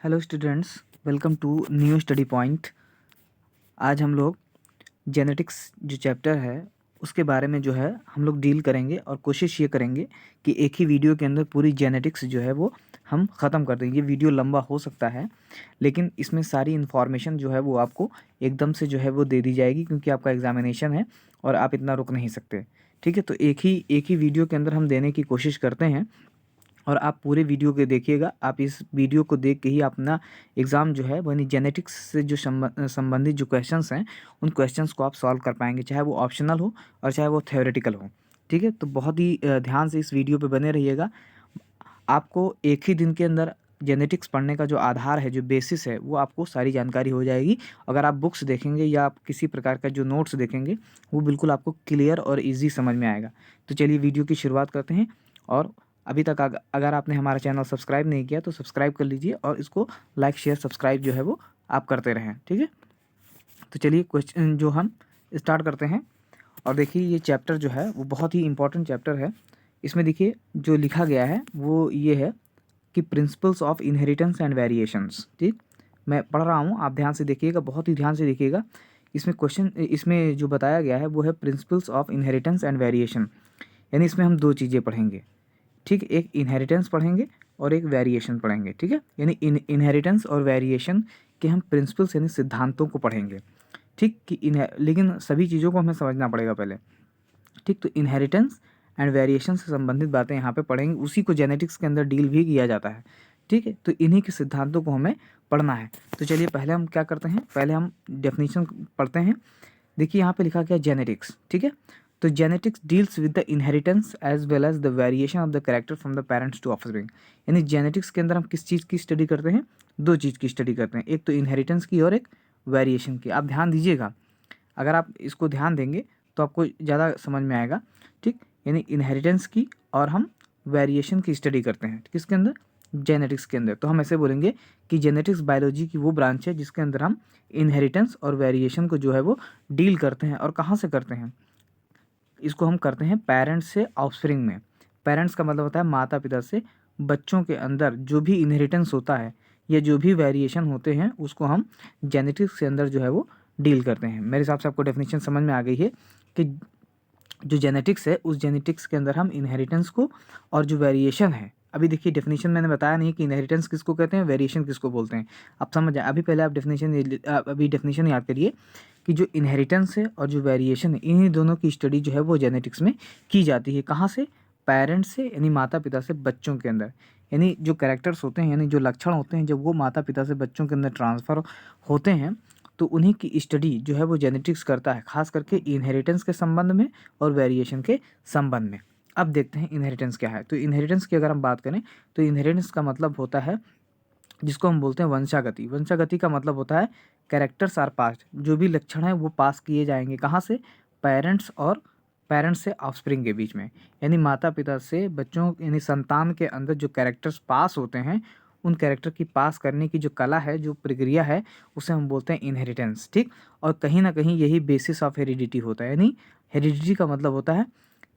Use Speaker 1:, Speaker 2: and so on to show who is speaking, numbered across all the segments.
Speaker 1: Hello students, welcome to new study point. आज हम लोग जेनेटिक्स जो चैप्टर है उसके बारे में जो है हम लोग डील करेंगे और कोशिश ये करेंगे कि एक ही वीडियो के अंदर पूरी जेनेटिक्स जो है वो हम ख़त्म कर देंगे। ये वीडियो लंबा हो सकता है लेकिन इसमें सारी इन्फॉर्मेशन जो है वो आपको एकदम से जो है वो दे दी जाएगी, क्योंकि आपका एग्जामिनेशन है और आप इतना रुक नहीं सकते। ठीक है, तो एक ही वीडियो के अंदर हम देने की कोशिश करते हैं और आप पूरे वीडियो के देखिएगा। आप इस वीडियो को देख के ही अपना एग्ज़ाम जो है यानी जेनेटिक्स से जो संबंधित जो क्वेश्चंस हैं उन क्वेश्चंस को आप सॉल्व कर पाएंगे, चाहे वो ऑप्शनल हो और चाहे वो थ्योरेटिकल हो। ठीक है, तो बहुत ही ध्यान से इस वीडियो पे बने रहिएगा। आपको एक ही दिन के अंदर जेनेटिक्स पढ़ने का जो आधार है, जो बेसिस है, वो आपको सारी जानकारी हो जाएगी। अगर आप बुक्स देखेंगे या आप किसी प्रकार का जो नोट्स देखेंगे वो बिल्कुल आपको क्लियर और ईजी समझ में आएगा। तो चलिए वीडियो की शुरुआत करते हैं। और अभी तक अगर आपने हमारा चैनल सब्सक्राइब नहीं किया तो सब्सक्राइब कर लीजिए और इसको लाइक शेयर सब्सक्राइब जो है वो आप करते रहें। ठीक है, तो चलिए क्वेश्चन जो हम स्टार्ट करते हैं। और देखिए ये चैप्टर जो है वो बहुत ही इंपॉर्टेंट चैप्टर है। इसमें देखिए जो लिखा गया है वो ये है कि principles of inheritance and variations. ठीक, मैं पढ़ रहा हूँ, आप ध्यान से देखिएगा, बहुत ही ध्यान से देखिएगा। इसमें जो बताया गया है वो है principles of inheritance and variation. यानी इसमें हम दो चीज़ें पढ़ेंगे। ठीक, एक इनहेरिटेंस पढ़ेंगे और एक वेरिएशन पढ़ेंगे। ठीक है, यानी इनहेरिटेंस और वेरिएशन के हम प्रिंसिपल्स यानी सिद्धांतों को पढ़ेंगे। ठीक कि लेकिन सभी चीज़ों को हमें समझना पड़ेगा पहले। ठीक, तो इनहेरिटेंस एंड वेरिएशन से संबंधित बातें यहाँ पे पढ़ेंगे, उसी को जेनेटिक्स के अंदर डील भी किया जाता है। ठीक है, तो इन्हीं के सिद्धांतों को हमें पढ़ना है। तो चलिए पहले हम क्या करते हैं, पहले हम डेफिनेशन पढ़ते हैं। देखिए यहाँ पे लिखा गया जेनेटिक्स। ठीक है, तो genetics deals with the inheritance as well as the variation of the character from the parents to offspring. यानी जेनेटिक्स के अंदर हम किस चीज़ की स्टडी करते हैं, दो चीज़ की स्टडी करते हैं, एक तो इनहेरिटेंस की और एक वेरिएशन की। आप ध्यान दीजिएगा, अगर आप इसको ध्यान देंगे तो आपको ज़्यादा समझ में आएगा। ठीक, यानी इनहेरिटेंस की और हम वेरिएशन की स्टडी करते हैं किसके अंदर, जेनेटिक्स के अंदर। तो हम ऐसे बोलेंगे कि जेनेटिक्स बायोलॉजी की वो ब्रांच है जिसके अंदर हम इनहेरिटेंस और वेरिएशन को जो है वो डील करते हैं। और कहाँ से करते हैं, इसको हम करते हैं पेरेंट्स से ऑफस्प्रिंग में। पेरेंट्स का मतलब होता है माता पिता से बच्चों के अंदर जो भी इनहेरिटेंस होता है या जो भी वेरिएशन होते हैं उसको हम जेनेटिक्स के अंदर जो है वो डील करते हैं। मेरे हिसाब से आपको डेफिनेशन समझ में आ गई है कि जो जेनेटिक्स है उस जेनेटिक्स के अंदर हम इनहेरिटेंस को और जो वेरिएशन है, अभी देखिए डेफिनेशन मैंने बताया नहीं कि इनहेरिटेंस किसको कहते हैं, वेरिएशन किसको बोलते हैं। आप समझ जाए, अभी पहले आप डेफिनेशन याद करिए कि जो इनहेरिटेंस है और जो वेरिएशन है इन्हीं दोनों की स्टडी जो है वो जेनेटिक्स में की जाती है। कहाँ से, पेरेंट्स से यानी माता पिता से बच्चों के अंदर। यानी जो कैरेक्टर्स होते हैं यानी जो लक्षण होते हैं जब वो माता पिता से बच्चों के अंदर ट्रांसफ़र होते हैं तो उन्हीं की स्टडी जो है वो जेनेटिक्स करता है, खास करके इनहेरिटेंस के संबंध में और वेरिएशन के संबंध में। अब देखते हैं इनहेरिटेंस क्या है। तो इनहेरिटेंस की अगर हम बात करें तो इनहेरिटेंस का मतलब होता है जिसको हम बोलते हैं वंशागति। वंशागति का मतलब होता है कैरेक्टर्स आर पास्ट, जो भी लक्षण है वो पास किए जाएंगे कहाँ से, पेरेंट्स और पेरेंट्स से ऑफस्प्रिंग के बीच में। यानी माता पिता से बच्चों यानी संतान के अंदर जो कैरेक्टर्स पास होते हैं उन कैरेक्टर की पास करने की जो कला है, जो प्रक्रिया है, उसे हम बोलते हैं इनहेरिटेंस। ठीक, और कहीं ना कहीं यही बेसिस ऑफ हेरिडिटी होता है। यानी हेरिडिटी का मतलब होता है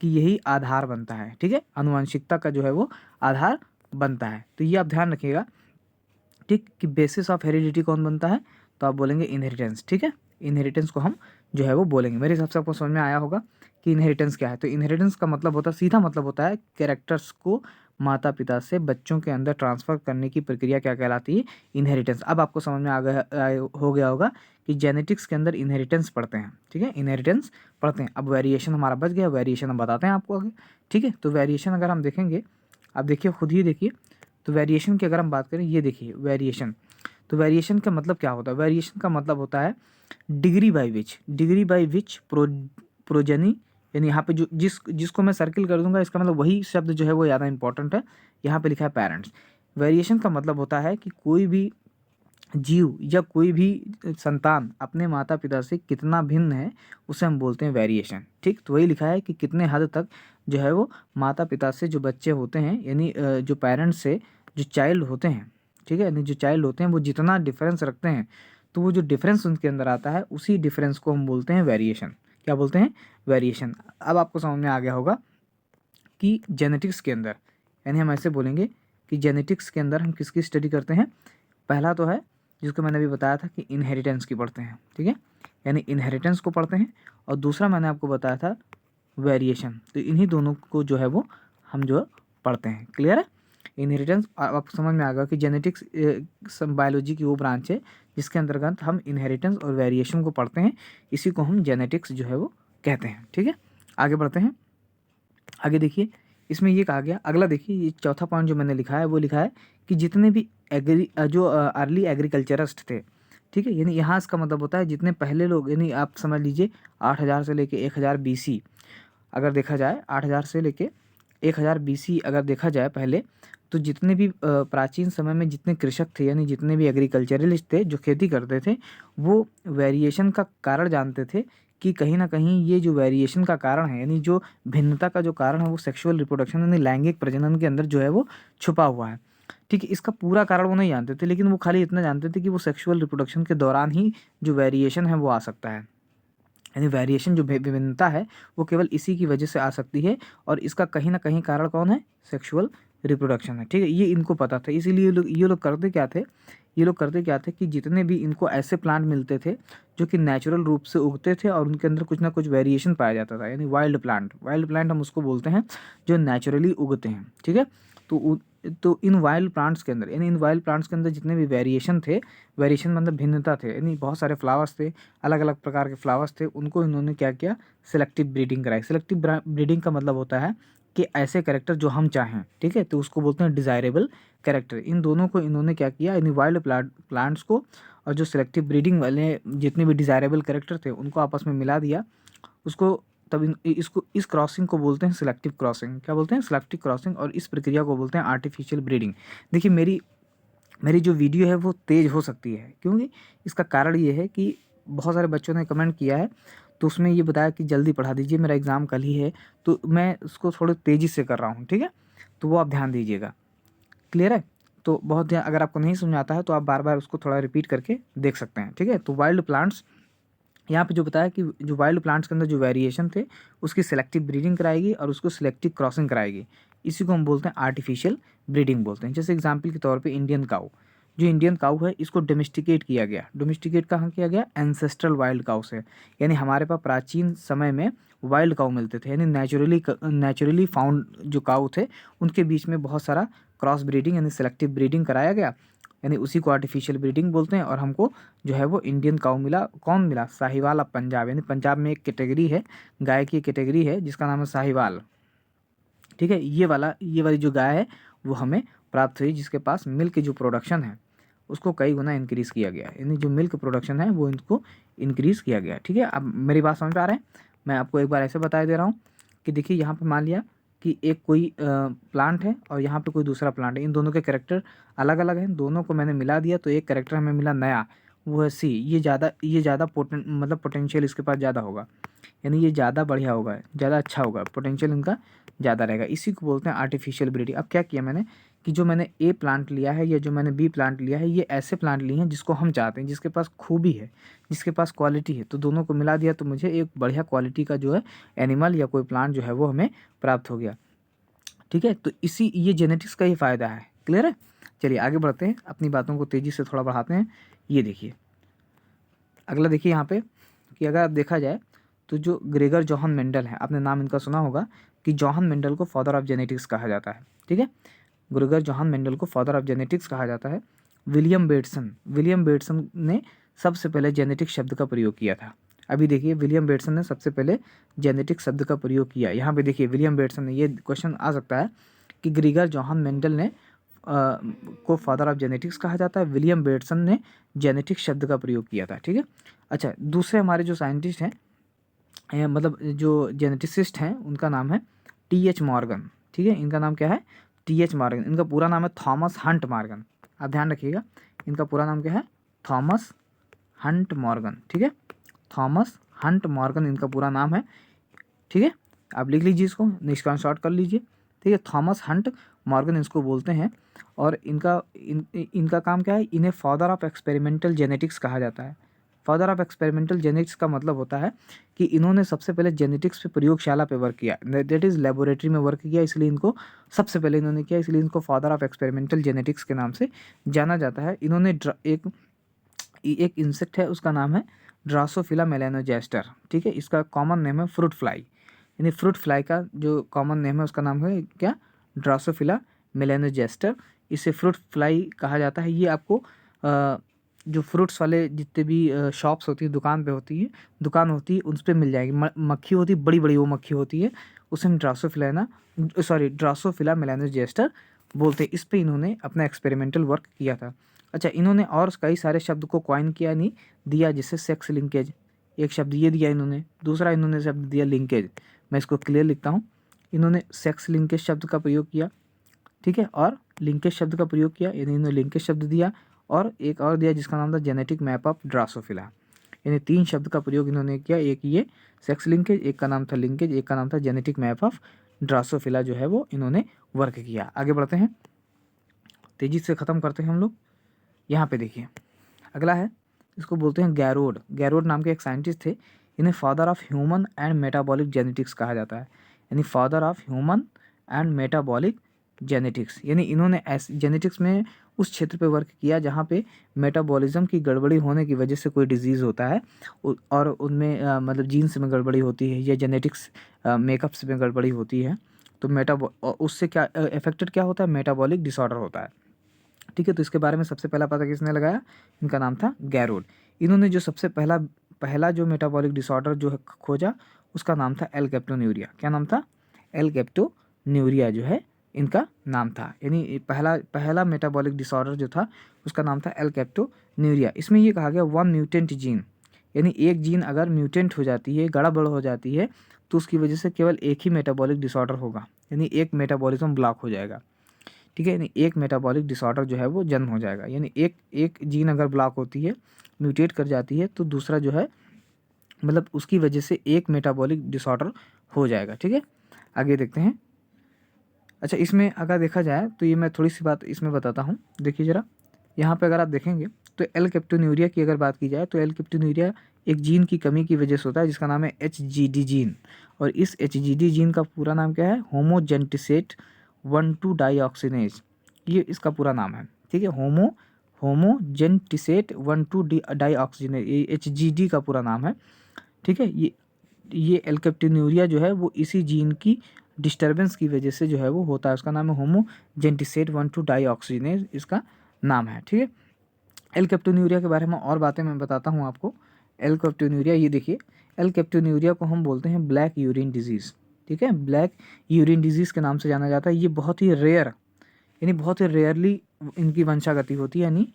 Speaker 1: कि यही आधार बनता है। ठीक है, आनुवंशिकता का जो है वो आधार बनता है। तो ये आप ध्यान रखिएगा। ठीक, कि बेसिस ऑफ हेरिडिटी कौन बनता है, तो आप बोलेंगे इनहेरिटेंस। ठीक है, इनहेरिटेंस को हम जो है वो बोलेंगे। मेरे हिसाब से आपको समझ में आया होगा कि इनहेरिटेंस क्या है। तो इनहेरिटेंस का मतलब होता है, सीधा मतलब होता है कैरेक्टर्स को माता पिता से बच्चों के अंदर ट्रांसफ़र करने की प्रक्रिया क्या कहलाती है, इनहेरिटेंस। अब आपको समझ में हो गया होगा कि जेनेटिक्स के अंदर इनहेरिटेंस पढ़ते हैं। ठीक है, इनहेरिटेंस पढ़ते हैं। अब वेरिएशन हमारा बच गया, वेरिएशन हम बताते हैं आपको आगे। ठीक है, तो वेरिएशन अगर हम देखेंगे, आप देखिए खुद ही देखिए, तो वेरिएशन की अगर हम बात करें, ये देखिए वेरिएशन। तो वेरिएशन का मतलब क्या होता है, वेरिएशन का मतलब होता है डिग्री बाई विच प्रोजेनी। यानी यहाँ पे जो जिसको मैं सर्किल कर दूंगा इसका मतलब वही शब्द जो है वो ज़्यादा इंपॉर्टेंट है। यहाँ पे लिखा है पेरेंट्स। वेरिएशन का मतलब होता है कि कोई भी जीव या कोई भी संतान अपने माता पिता से कितना भिन्न है उसे हम बोलते हैं वेरिएशन। ठीक, तो वही लिखा है कि कितने हद तक जो है वो माता पिता से जो बच्चे होते हैं यानी जो पेरेंट्स से जो चाइल्ड होते हैं, ठीक है, यानी जो चाइल्ड होते हैं वो जितना डिफरेंस रखते हैं तो वो जो डिफरेंस उनके अंदर आता है उसी डिफरेंस को हम बोलते हैं वेरिएशन। क्या बोलते हैं, वेरिएशन। अब आपको समझ में आ गया होगा कि जेनेटिक्स के अंदर, यानी हम ऐसे बोलेंगे कि जेनेटिक्स के अंदर हम किसकी स्टडी करते हैं, पहला तो है जिसको मैंने अभी बताया था कि इनहेरिटेंस की पढ़ते हैं, ठीक है, यानी इनहेरिटेंस को पढ़ते हैं, और दूसरा मैंने आपको बताया था वेरिएशन। तो इन्हीं दोनों को जो है वो हम जो पढ़ते हैं। क्लियर है? इनहेरिटेंस आपको समझ में आ गया कि जेनेटिक्स बायोलॉजी की वो ब्रांच है जिसके अंतर्गत हम इनहेरिटेंस और वेरिएशन को पढ़ते हैं, इसी को हम जेनेटिक्स जो है वो कहते हैं। ठीक है, आगे बढ़ते हैं। आगे देखिए, इसमें ये कहा गया, अगला देखिए, ये चौथा पॉइंट जो मैंने लिखा है वो लिखा है कि जितने भी अर्ली एग्रीकल्चरिस्ट थे, ठीक है, यानी यहाँ इसका मतलब होता है जितने पहले लोग, यानी आप समझ लीजिए 8000 से लेके 1000 BC अगर देखा जाए, 8000 से लेके 1000 BC अगर देखा जाए पहले, तो जितने भी प्राचीन समय में जितने कृषक थे, यानी जितने भी एग्रीकल्चरलिस्ट थे जो खेती करते थे, वो वेरिएशन का कारण जानते थे कि कहीं ना कहीं ये जो वेरिएशन का कारण है, यानी जो भिन्नता का जो कारण है, वो सेक्सुअल रिप्रोडक्शन यानी लैंगिक प्रजनन के अंदर जो है वो छुपा हुआ है। ठीक है, इसका पूरा कारण वो नहीं जानते थे, लेकिन वो खाली इतना जानते थे कि वो सेक्सुअल रिप्रोडक्शन के दौरान ही जो वेरिएशन है वो आ सकता है, यानी वेरिएशन जो विभिन्नता है वो केवल इसी की वजह से आ सकती है, और इसका कहीं ना कहीं कारण कौन है? सेक्सुअल रिप्रोडक्शन है। ठीक है, ये इनको पता था, इसीलिए ये लोग करते क्या थे, ये लोग करते क्या थे कि जितने भी इनको ऐसे प्लांट मिलते थे जो कि नेचुरल रूप से उगते थे और उनके अंदर कुछ ना कुछ वेरिएशन पाया जाता था, यानी वाइल्ड प्लांट हम उसको बोलते हैं जो नेचुरली उगते हैं। ठीक है, तो इन वाइल्ड प्लांट्स के अंदर, यानी इन वाइल्ड प्लांट्स के अंदर जितने भी वेरिएशन थे, वेरिएशन मतलब भिन्नता थे, यानी बहुत सारे फ्लावर्स थे, अलग अलग प्रकार के फ्लावर्स थे, उनको इन्होंने क्या किया? सिलेक्टिव ब्रीडिंग कराई। सिलेक्टिव ब्रीडिंग का मतलब होता है कि ऐसे कैरेक्टर जो हम चाहें, ठीक है, तो उसको बोलते हैं डिज़ायरेबल कैरेक्टर। इन दोनों को इन्होंने क्या किया? यानी वाइल्ड प्लांट्स को और जो सिलेक्टिव ब्रीडिंग वाले जितने भी डिज़ायरेबल कैरेक्टर थे उनको आपस में मिला दिया, उसको तब इसको इस क्रॉसिंग को बोलते हैं सिलेक्टिव क्रॉसिंग। क्या बोलते हैं? Selective crossing. और इस प्रक्रिया को बोलते हैं आर्टिफिशियल ब्रीडिंग। देखिए, मेरी जो वीडियो है वो तेज़ हो सकती है, क्योंकि इसका कारण ये है कि बहुत सारे बच्चों ने कमेंट किया है, तो उसमें ये बताया कि जल्दी पढ़ा दीजिए, मेरा एग्ज़ाम कल ही है, तो मैं उसको थोड़ी तेज़ी से कर रहा हूँ। ठीक है, तो वो आप ध्यान दीजिएगा। क्लियर है? तो बहुत ध्यान, अगर आपको नहीं समझ आता है तो आप बार बार उसको थोड़ा रिपीट करके देख सकते हैं। ठीक है, तो वाइल्ड प्लांट्स, यहाँ पे जो बताया कि जो वाइल्ड प्लांट्स के अंदर जो वेरिएशन थे उसकी सिलेक्टिव ब्रीडिंग कराएगी और उसको सिलेक्टिव क्रॉसिंग कराएगी, इसी को हम बोलते हैं आर्टिफिशियल ब्रीडिंग बोलते हैं। जैसे एग्जांपल के तौर पे इंडियन काऊ, जो इंडियन काऊ है इसको डोमेस्टिकेट किया गया। डोमेस्टिकेट कहाँ किया गया? एंसेस्ट्रल वाइल्ड काऊ से, यानी हमारे पास प्राचीन समय में वाइल्ड काऊ मिलते थे, यानी नेचुरली फाउंड जो काऊ थे उनके बीच में बहुत सारा क्रॉस ब्रीडिंग यानी सिलेक्टिव ब्रीडिंग कराया गया, यानी उसी को आर्टिफिशियल ब्रीडिंग बोलते हैं। और हमको जो है वो इंडियन काऊ मिला। कौन मिला? साहिवाल ऑफ पंजाब, यानी पंजाब में एक कैटेगरी है, गाय की कैटेगरी है जिसका नाम है साहिवाल। ठीक है, ये वाली जो गाय है वो हमें प्राप्त हुई, जिसके पास मिल्क जो प्रोडक्शन है उसको कई गुना इंक्रीज़ किया गया, यानी जो मिल्क प्रोडक्शन है वो इनको इंक्रीज़ किया गया। ठीक है, अब मेरी बात समझ में आ रहा है? मैं आपको एक बार ऐसे बता दे रहा हूँ कि देखिए, यहाँ पे मान लिया कि एक कोई प्लांट है और यहाँ पे कोई दूसरा प्लांट है, इन दोनों के कैरेक्टर अलग अलग हैं, दोनों को मैंने मिला दिया तो एक कैरेक्टर हमें मिला नया, वो है सी। ये ज़्यादा मतलब पोटेंशियल इसके पास ज़्यादा होगा, यानी ये ज़्यादा बढ़िया होगा, ज़्यादा अच्छा होगा, पोटेंशियल इनका ज़्यादा रहेगा, इसी को बोलते हैं आर्टिफिशियल ब्रीडिंग। अब क्या किया मैंने कि जो मैंने ए प्लांट लिया है या जो मैंने बी प्लांट लिया है, ये ऐसे प्लांट लिए हैं जिसको हम चाहते हैं, जिसके पास खूबी है, जिसके पास क्वालिटी है, तो दोनों को मिला दिया तो मुझे एक बढ़िया क्वालिटी का जो है एनिमल या कोई प्लांट जो है वो हमें प्राप्त हो गया। ठीक है, तो ये जेनेटिक्स का ही फ़ायदा है। क्लियर है? चलिए आगे बढ़ते हैं, अपनी बातों को तेज़ी से थोड़ा बढ़ाते हैं। ये देखिए, अगला देखिए यहाँ पे कि अगर आप देखा जाए तो जो ग्रेगर जोहन मेंडल है, आपने नाम इनका सुना होगा कि जोहन मेंडल को फादर ऑफ जेनेटिक्स कहा जाता है। ठीक है, ग्रेगर जोहन मेंडल को फादर ऑफ जेनेटिक्स कहा जाता है। विलियम बेटसन ने सबसे पहले जेनेटिक शब्द का प्रयोग किया था। अभी देखिए, विलियम बेटसन ने सबसे पहले जेनेटिक शब्द का प्रयोग किया। यहाँ पे देखिए, विलियम बेटसन ने, ये क्वेश्चन आ सकता है कि ग्रेगर जोहन मेंडल ने को फादर ऑफ जेनेटिक्स कहा जाता है, विलियम बेटसन ने जेनेटिक शब्द का प्रयोग किया था। ठीक है, अच्छा, दूसरे हमारे जो साइंटिस्ट हैं, मतलब जो जेनेटिसिस्ट हैं, उनका नाम है TH मॉर्गन। ठीक है, इनका नाम क्या है? TH Morgan. इनका पूरा नाम है थॉमस हंट मॉर्गन। आप ध्यान रखिएगा, इनका पूरा नाम क्या है? Thomas Hunt Morgan. ठीक है, थॉमस हंट मॉर्गन इनका पूरा नाम है। ठीक है, आप लिख लीजिए, इसको स्क्रीनशॉट कर लीजिए। ठीक है, थॉमस हंट मॉर्गन इसको बोलते हैं। और इनका काम क्या है? इन्हें फादर ऑफ एक्सपेरिमेंटल जेनेटिक्स कहा जाता है। फादर ऑफ एक्सपेरिमेंटल जेनेटिक्स का मतलब होता है कि इन्होंने सबसे पहले जेनेटिक्स पे प्रयोगशाला पे वर्क किया, दैट इज़ लेबोरेटरी में वर्क किया, इसलिए इनको सबसे पहले इन्होंने किया, इसलिए इनको फादर ऑफ एक्सपेरिमेंटल जेनेटिक्स के नाम से जाना जाता है। इन्होंने एक इंसेक्ट है उसका नाम है ड्रासोफिला मेलानोजेस्टर, ठीक है, इसका कॉमन नेम है फ्रूट फ्लाई, यानी फ्रूट फ्लाई का जो कॉमन नेम है उसका नाम है क्या, ड्रासोफिला मेलानोजेस्टर। इसे फ्रूट फ्लाई कहा जाता है। ये आपको जो फ्रूट्स वाले जितने भी शॉप्स होती है, दुकान होती है उस पर मिल जाएगी। मक्खी होती है, बड़ी बड़ी वो मक्खी होती है, उसे हम ड्रासोफिला मेलानोजेस्टर बोलते हैं। इस पे इन्होंने अपना एक्सपेरिमेंटल वर्क किया था। अच्छा, इन्होंने और कई सारे शब्द को कॉइन किया नहीं दिया, जिससे सेक्स लिंकेज, एक शब्द ये दिया इन्होंने, दूसरा इन्होंने शब्द दिया लिंकेज। मैं इसको क्लियर लिखता हूँ, इन्होंने सेक्स लिंकेज शब्द का प्रयोग किया, ठीक है, और लिंकेज शब्द का प्रयोग किया, यानी इन्होंने लिंकेज शब्द दिया, और एक और दिया जिसका नाम था जेनेटिक मैप ऑफ ड्रासोफिला। यानी 3 शब्द का प्रयोग इन्होंने किया, एक ये सेक्स लिंकेज, एक का नाम था लिंकेज, एक का नाम था जेनेटिक मैप ऑफ ड्रासोफिला, जो है वो इन्होंने वर्क किया। आगे बढ़ते हैं, तेजी से ख़त्म करते हैं हम लोग। यहाँ पे देखिए अगला है, इसको बोलते हैं गैरोड। गैरोड नाम के एक साइंटिस्ट थे, इन्हें father of human and metabolic genetics कहा जाता है, यानी father of human and metabolic genetics, यानी इन्होंने ऐसे जेनेटिक्स में उस क्षेत्र पे वर्क किया जहाँ पे मेटाबॉलिज्म की गड़बड़ी होने की वजह से कोई डिजीज़ होता है और उनमें मतलब जीन्स में गड़बड़ी होती है या जेनेटिक्स मेकअप्स में गड़बड़ी होती है, तो उससे क्या इफेक्टेड क्या होता है, मेटाबॉलिक डिसऑर्डर होता है, ठीक है। तो इसके बारे में सबसे पहला पता किसने लगाया, इनका नाम था गैरोड। इन्होंने जो सबसे पहला जो मेटाबॉलिक डिसऑर्डर जो है खोजा, उसका नाम था एल कैप्टोन्यूरिया। क्या नाम था, एल कैप्टोन्यूरिया जो है इनका नाम था, यानी पहला मेटाबॉलिक डिसऑर्डर जो था उसका नाम था एल कैप्टोन्यूरिया। इसमें ये कहा गया 1 म्यूटेंट जीन, यानी एक जीन अगर म्यूटेंट हो जाती है, गड़बड़ हो जाती है, तो उसकी वजह से केवल एक ही मेटाबॉलिक डिसऑर्डर होगा, यानी एक मेटाबॉलिज्म ब्लॉक हो जाएगा, ठीक है, यानी एक मेटाबॉलिक डिसऑर्डर जो है वो जन्म हो जाएगा, यानी एक जीन अगर ब्लॉक होती है, म्यूटेट कर जाती है, तो दूसरा जो है मतलब उसकी वजह से एक मेटाबॉलिक डिसऑर्डर हो जाएगा, ठीक है। आगे देखते हैं। अच्छा, इसमें अगर देखा जाए तो ये मैं थोड़ी सी बात इसमें बताता हूँ, देखिए ज़रा, यहाँ पे अगर आप देखेंगे तो एल कैप्टोन्यूरिया की अगर बात की जाए तो एल कैप्टोन्यूरिया एक जीन की कमी की वजह से होता है जिसका नाम है HGD जीन, और इस HGD जीन का पूरा नाम क्या है, होमोजेंटिसेट 1,2 डाईऑक्सीनेज, ये इसका पूरा नाम है, ठीक है, होमोजेंटिसेट 1,2 डाईऑक्सीनेज, ये HGD का पूरा नाम है, ठीक है। ये एल कैप्टोन्यूरिया जो है वो इसी जीन की डिस्टर्बेंस की वजह से जो है वो होता है, उसका नाम है होमोजेंटिसेट 1,2 डाईऑक्सीनेज, इसका नाम है, ठीक है। एल कैप्टोन्यूरिया के बारे में और बातें मैं बताता हूँ आपको। एल कैप्टोन्यूरिया, ये देखिए, एल कैप्टोन्यूरिया को हम बोलते हैं ब्लैक यूरिन डिजीज़, ठीक है, ब्लैक यूरिन डिजीज़ के नाम से जाना जाता है। ये बहुत ही रेयर, यानी बहुत ही रेयरली इनकी वंशागति होती है, यानी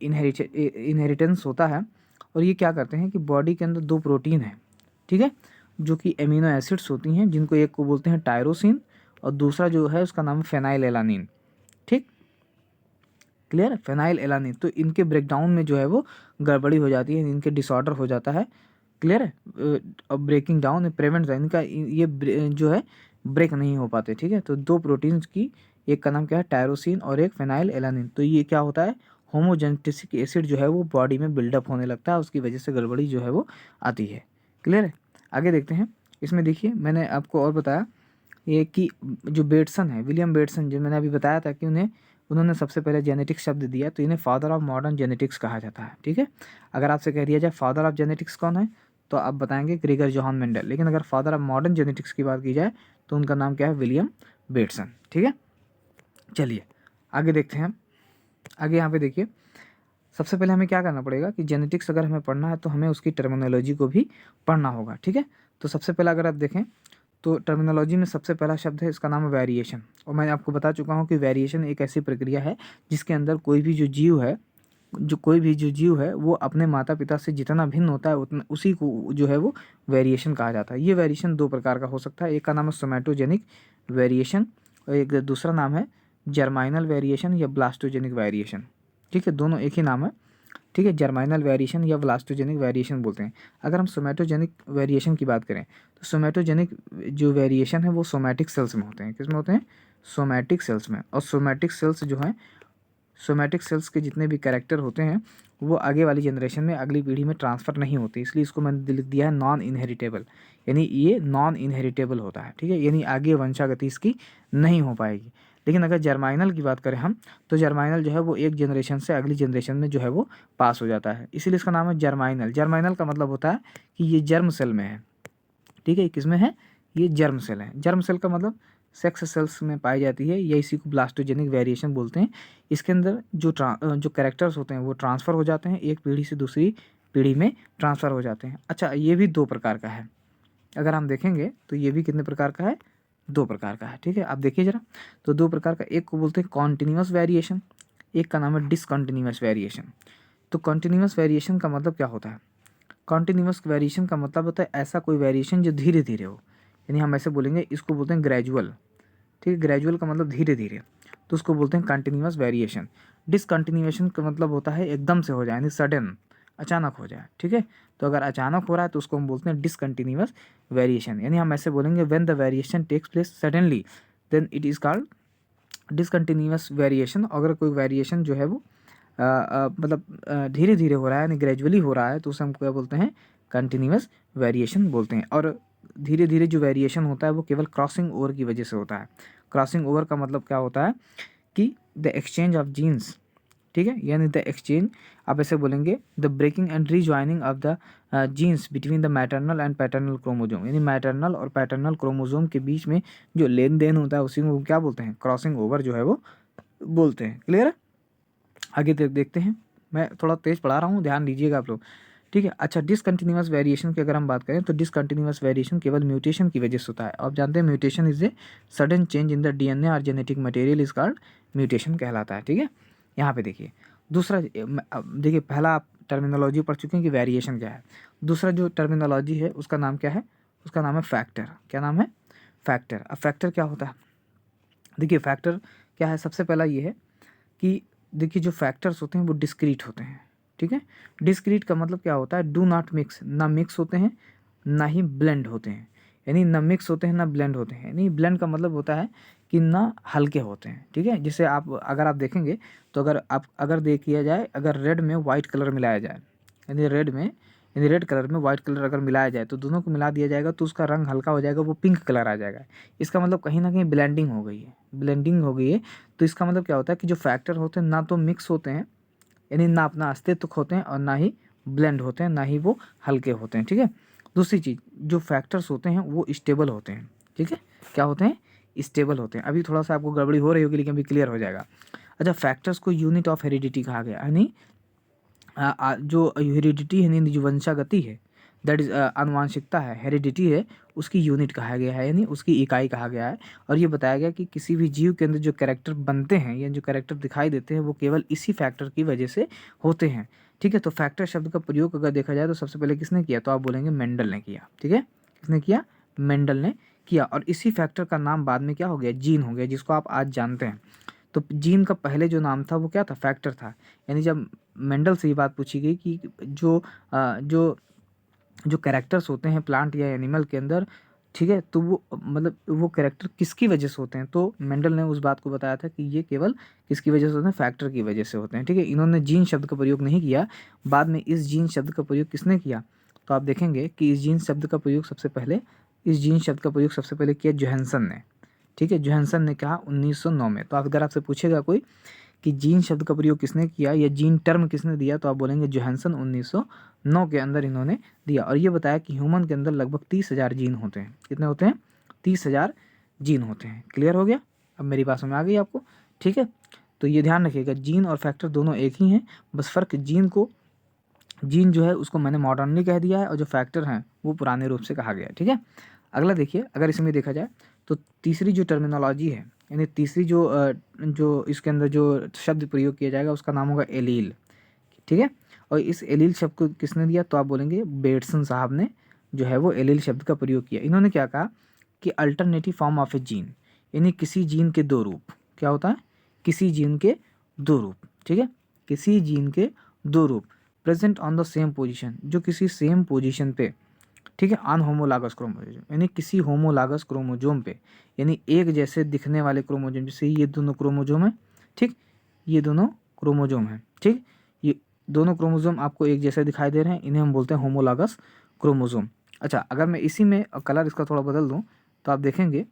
Speaker 1: इनहेरिटेंस होता है। और ये क्या करते हैं कि बॉडी के अंदर 2 प्रोटीन है, ठीक है, जो कि एमिनो एसिड्स होती हैं, जिनको एक को बोलते हैं टायरोसिन और दूसरा जो है उसका नाम है फेनाइल एलानिन, ठीक, क्लियर है, फेनाइल एलानिन। तो इनके ब्रेकडाउन में जो है वो गड़बड़ी हो जाती है, इनके डिसऑर्डर हो जाता है, क्लियर है, ब्रेकिंग डाउन प्रिवेंट इनका ये जो है ब्रेक नहीं हो पाते, ठीक है। तो 2 प्रोटीन्स की, एक का नाम क्या है टायरोसिन और एक फेनाइल एलानिन, तो ये क्या होता है, होमोजेंटिसिक एसिड जो है वो बॉडी में बिल्डअप होने लगता है, उसकी वजह से गड़बड़ी जो है वो आती है, क्लियर है। आगे देखते हैं। इसमें देखिए मैंने आपको और बताया ये कि जो बेटसन है, विलियम बेटसन, जो मैंने अभी बताया था कि उन्होंने सबसे पहले जेनेटिक्स शब्द दिया, तो इन्हें फादर ऑफ मॉडर्न जेनेटिक्स कहा जाता है, ठीक है। अगर आपसे कह दिया जाए फादर ऑफ जेनेटिक्स कौन है, तो आप बताएंगे ग्रेगर जॉन मेंडल, लेकिन अगर फादर ऑफ मॉडर्न जेनेटिक्स की बात की जाए तो उनका नाम क्या है, विलियम बेटसन, ठीक है। चलिए आगे देखते हैं। आगे यहाँ पे देखिए, सबसे पहले हमें क्या करना पड़ेगा कि जेनेटिक्स अगर हमें पढ़ना है तो हमें उसकी टर्मिनोलॉजी को भी पढ़ना होगा, ठीक है। तो सबसे पहले अगर आप देखें तो टर्मिनोलॉजी में सबसे पहला शब्द है, इसका नाम है वेरिएशन, और मैं आपको बता चुका हूँ कि वेरिएशन एक ऐसी प्रक्रिया है जिसके अंदर कोई भी जो जीव है वो अपने माता पिता से जितना भिन्न होता है उतना उसी को जो है वो वेरिएशन कहा जाता है। ये वेरिएशन 2 प्रकार का हो सकता है, एक का नाम है सोमैटोजेनिक वेरिएशन और एक दूसरा नाम है जर्माइनल वेरिएशन या ब्लास्टोजेनिक वेरिएशन, ठीक है, दोनों एक ही नाम है, ठीक है, जर्माइनल वेरिएशन या ब्लास्टोजेनिक वेरिएशन बोलते हैं। अगर हम सोमैटोजेनिक वेरिएशन की बात करें तो सोमैटोजेनिक जो वेरिएशन है वो सोमैटिक सेल्स में होते हैं, किस में होते हैं, सोमैटिक सेल्स में, और सोमैटिक सेल्स जो हैं सोमैटिक सेल्स के जितने भी कैरेक्टर होते हैं वो आगे वाली जनरेशन में, अगली पीढ़ी में ट्रांसफ़र नहीं होते, इसलिए इसको मैंने लिख दिया है नॉन इनहेरिटेबल, यानी ये नॉन इनहेरिटेबल होता है, ठीक है, यानी आगे वंशागति इसकी नहीं हो पाएगी। लेकिन अगर जर्माइनल की बात करें हम, तो जर्माइनल जो है वो एक जनरेशन से अगली जनरेशन में जो है वो पास हो जाता है, इसीलिए इसका नाम है जर्माइनल। जर्माइनल का मतलब होता है कि ये जर्म सेल में है, ठीक है, किस में है, ये जर्म सेल है। जर्म सेल का मतलब सेक्स सेल्स में पाई जाती है, या इसी को ब्लास्टोजेनिक वेरिएशन बोलते हैं। इसके अंदर जो कैरेक्टर्स होते हैं वो ट्रांसफ़र हो जाते हैं, एक पीढ़ी से दूसरी पीढ़ी में ट्रांसफ़र हो जाते हैं। अच्छा, ये भी 2 प्रकार का है, अगर हम देखेंगे तो ये भी कितने प्रकार का है, 2 प्रकार का है, ठीक है। आप देखिए ज़रा, तो 2 प्रकार का, एक को बोलते हैं कॉन्टिन्यूअस वेरिएशन, एक का नाम है डिसकंटिन्यूअस वेरिएशन। तो कॉन्टिन्यूअस वेरिएशन का मतलब क्या होता है, कॉन्टिन्यूअस वेरिएशन का मतलब होता है ऐसा कोई वेरिएशन जो धीरे धीरे हो, यानी हम ऐसे बोलेंगे, इसको बोलते हैं ग्रेजुअल, ठीक है, ग्रेजुअल का मतलब धीरे धीरे, तो उसको बोलते हैं कंटिन्यूअस वेरिएशन। डिसकंटिन्यूएशन का मतलब होता है एकदम से हो जाए, यानी सडन, अचानक हो जाए, ठीक है। तो अगर अचानक हो रहा है तो उसको हम बोलते हैं डिसकंटिन्यूअस वेरिएशन, यानी हम ऐसे बोलेंगे when the variation takes place suddenly then it is called discontinuous variation. अगर कोई वेरिएशन जो है वो मतलब धीरे धीरे हो रहा है, यानी ग्रेजुअली हो रहा है, तो उसे हम क्या बोलते हैं, कंटिन्यूअस वेरिएशन बोलते हैं। और धीरे धीरे जो वेरिएशन होता है वो केवल क्रॉसिंग ओवर की वजह से होता है। क्रॉसिंग ओवर का मतलब क्या होता है कि द एक्सचेंज ऑफ जीन्स, ठीक है, यानी द एक्सचेंज, आप ऐसे बोलेंगे the breaking and rejoining of the genes between the maternal and paternal chromosome, यानी मैटरनल और पैटर्नल क्रोमोजोम के बीच में जो लेन देन होता है उसी को क्या बोलते हैं, क्रॉसिंग ओवर जो है वो बोलते हैं। क्लियर है, आगे देखते हैं, मैं थोड़ा तेज़ पढ़ा रहा हूँ, ध्यान दीजिएगा आप लोग, ठीक है। अच्छा, डिसकंटिन्यूअस वेरिएशन की अगर हम बात करें तो डिसकंटिन्यूअस वेरिएशन केवल म्यूटेशन की वजह से होता है। आप जानते हैं mutation is a sudden change in the DNA और genetic material is called mutation कहलाता है, ठीक है। यहाँ पे देखिए दूसरा, देखिए पहला आप टर्मिनोलॉजी पढ़ चुके हैं कि वेरिएशन क्या है, दूसरा जो टर्मिनोलॉजी है उसका नाम क्या है, उसका नाम है फैक्टर। क्या नाम है, फैक्टर। अब फैक्टर क्या होता है, देखिए फैक्टर क्या है, सबसे पहला ये है कि देखिए जो फैक्टर्स होते हैं वो डिस्क्रीट होते हैं, ठीक है। डिस्क्रीट का मतलब क्या होता है, डू नॉट मिक्स, ना मिक्स होते हैं ना ही ब्लेंड होते हैं, यानी ना मिक्स होते हैं ना ब्लेंड होते हैं। यानी ब्लेंड का मतलब होता है कि ना हल्के होते हैं, ठीक है। जैसे आप अगर आप देखेंगे तो अगर देख किया जाए, अगर रेड में वाइट कलर मिलाया जाए, यानी रेड कलर में वाइट कलर अगर मिलाया जाए तो दोनों को मिला दिया जाएगा तो उसका रंग हल्का हो जाएगा, वो पिंक कलर आ जाएगा। इसका मतलब कहीं ना कहीं ब्लेंडिंग हो गई है, ब्लेंडिंग हो गई है। तो इसका मतलब क्या होता है कि जो फैक्टर होते हैं ना तो मिक्स होते हैं, यानी ना अपना अस्तित्व होते हैं, और ना ही ब्लेंड होते हैं, ना ही वो हल्के होते हैं, ठीक है। दूसरी चीज़, जो फैक्टर्स होते हैं वो स्टेबल होते हैं, ठीक है। क्या होते हैं, स्टेबल होते हैं। अभी थोड़ा सा आपको गड़बड़ी हो रही होगी लेकिन अभी क्लियर हो जाएगा। अच्छा, फैक्टर्स को यूनिट ऑफ हेरिडिटी कहा गया, यानी जो हेरिडिटी है, यानी जो वंशागति है, दैट इज आनुवांशिकता है, हेरिडिटी है, उसकी यूनिट कहा गया है, यानी उसकी इकाई कहा गया है। और ये बताया गया कि किसी भी जीव के अंदर जो कैरेक्टर बनते हैं या जो कैरेक्टर दिखाई देते हैं वो केवल इसी फैक्टर की वजह से होते हैं, ठीक है। तो फैक्टर शब्द का प्रयोग अगर देखा जाए तो सबसे पहले किसने किया, तो आप बोलेंगे मेंडल ने किया, ठीक है। किसने किया, मेंडल ने किया। और इसी फैक्टर का नाम बाद में क्या हो गया, जीन हो गया, जिसको आप आज जानते हैं। तो जीन का पहले जो नाम था वो क्या था, फैक्टर था। यानी जब मेंडल से ये बात पूछी गई कि जो जो कैरेक्टर्स होते हैं प्लांट या एनिमल के अंदर, ठीक है, तो वो मतलब वो कैरेक्टर किसकी वजह से होते हैं, तो मेंडल ने उस बात को बताया था कि ये केवल किसकी वजह से होते हैं, फैक्टर की वजह से होते हैं, ठीक है। इन्होंने जीन शब्द का प्रयोग नहीं किया, बाद में इस जीन शब्द का प्रयोग किसने किया, तो आप देखेंगे कि इस जीन शब्द का प्रयोग सबसे पहले किया जोहानसन ने, ठीक है। जोहानसन ने कहा 1909 में। तो अगर आपसे पूछेगा कोई कि जीन शब्द का प्रयोग किसने किया या जीन टर्म किसने दिया, तो आप बोलेंगे जोहानसन 1909 के अंदर इन्होंने दिया। और ये बताया कि ह्यूमन के अंदर लगभग 30,000 जीन होते हैं। कितने होते हैं, 30,000 जीन होते हैं। क्लियर हो गया, अब मेरी बात समझ आ गई आपको, ठीक है। तो ये ध्यान रखिएगा, जीन और फैक्टर दोनों एक ही हैं, बस फ़र्क जीन जो है उसको मैंने मॉडर्नली कह दिया है और जो फैक्टर हैं वो पुराने रूप से कहा गया है, ठीक है। अगला देखिए, अगर इसमें देखा जाए तो तीसरी जो टर्मिनोलॉजी है, यानी तीसरी जो इसके अंदर जो शब्द प्रयोग किया जाएगा उसका नाम होगा एलील, ठीक है। और इस एलील शब्द को किसने दिया, तो आप बोलेंगे बेटसन साहब ने जो है वो एलील शब्द का प्रयोग किया। इन्होंने क्या कहा कि alternative form of A gene, यानी किसी जीन के 2 रूप, क्या होता है, किसी जीन के 2 रूप, ठीक है, किसी जीन के 2 रूप present on the same position, जो किसी सेम पोजीशन पे, ठीक है, अन होमोलागस क्रोमोजोम, यानी किसी होमोलागस क्रोमोजोम पे, यानी एक जैसे दिखने वाले क्रोमोजोम, जैसे ये दोनों क्रोमोजोम है, ठीक, ये दोनों क्रोमोजोम है। ठीक, ये दोनों क्रोमोजोम आपको एक जैसे दिखाई दे रहे हैं, इन्हें हम बोलते हैं होमोलॉगस क्रोमोजोम। अच्छा, अगर मैं इसी में कलर इसका थोड़ा बदल दूँ तो आप देखेंगे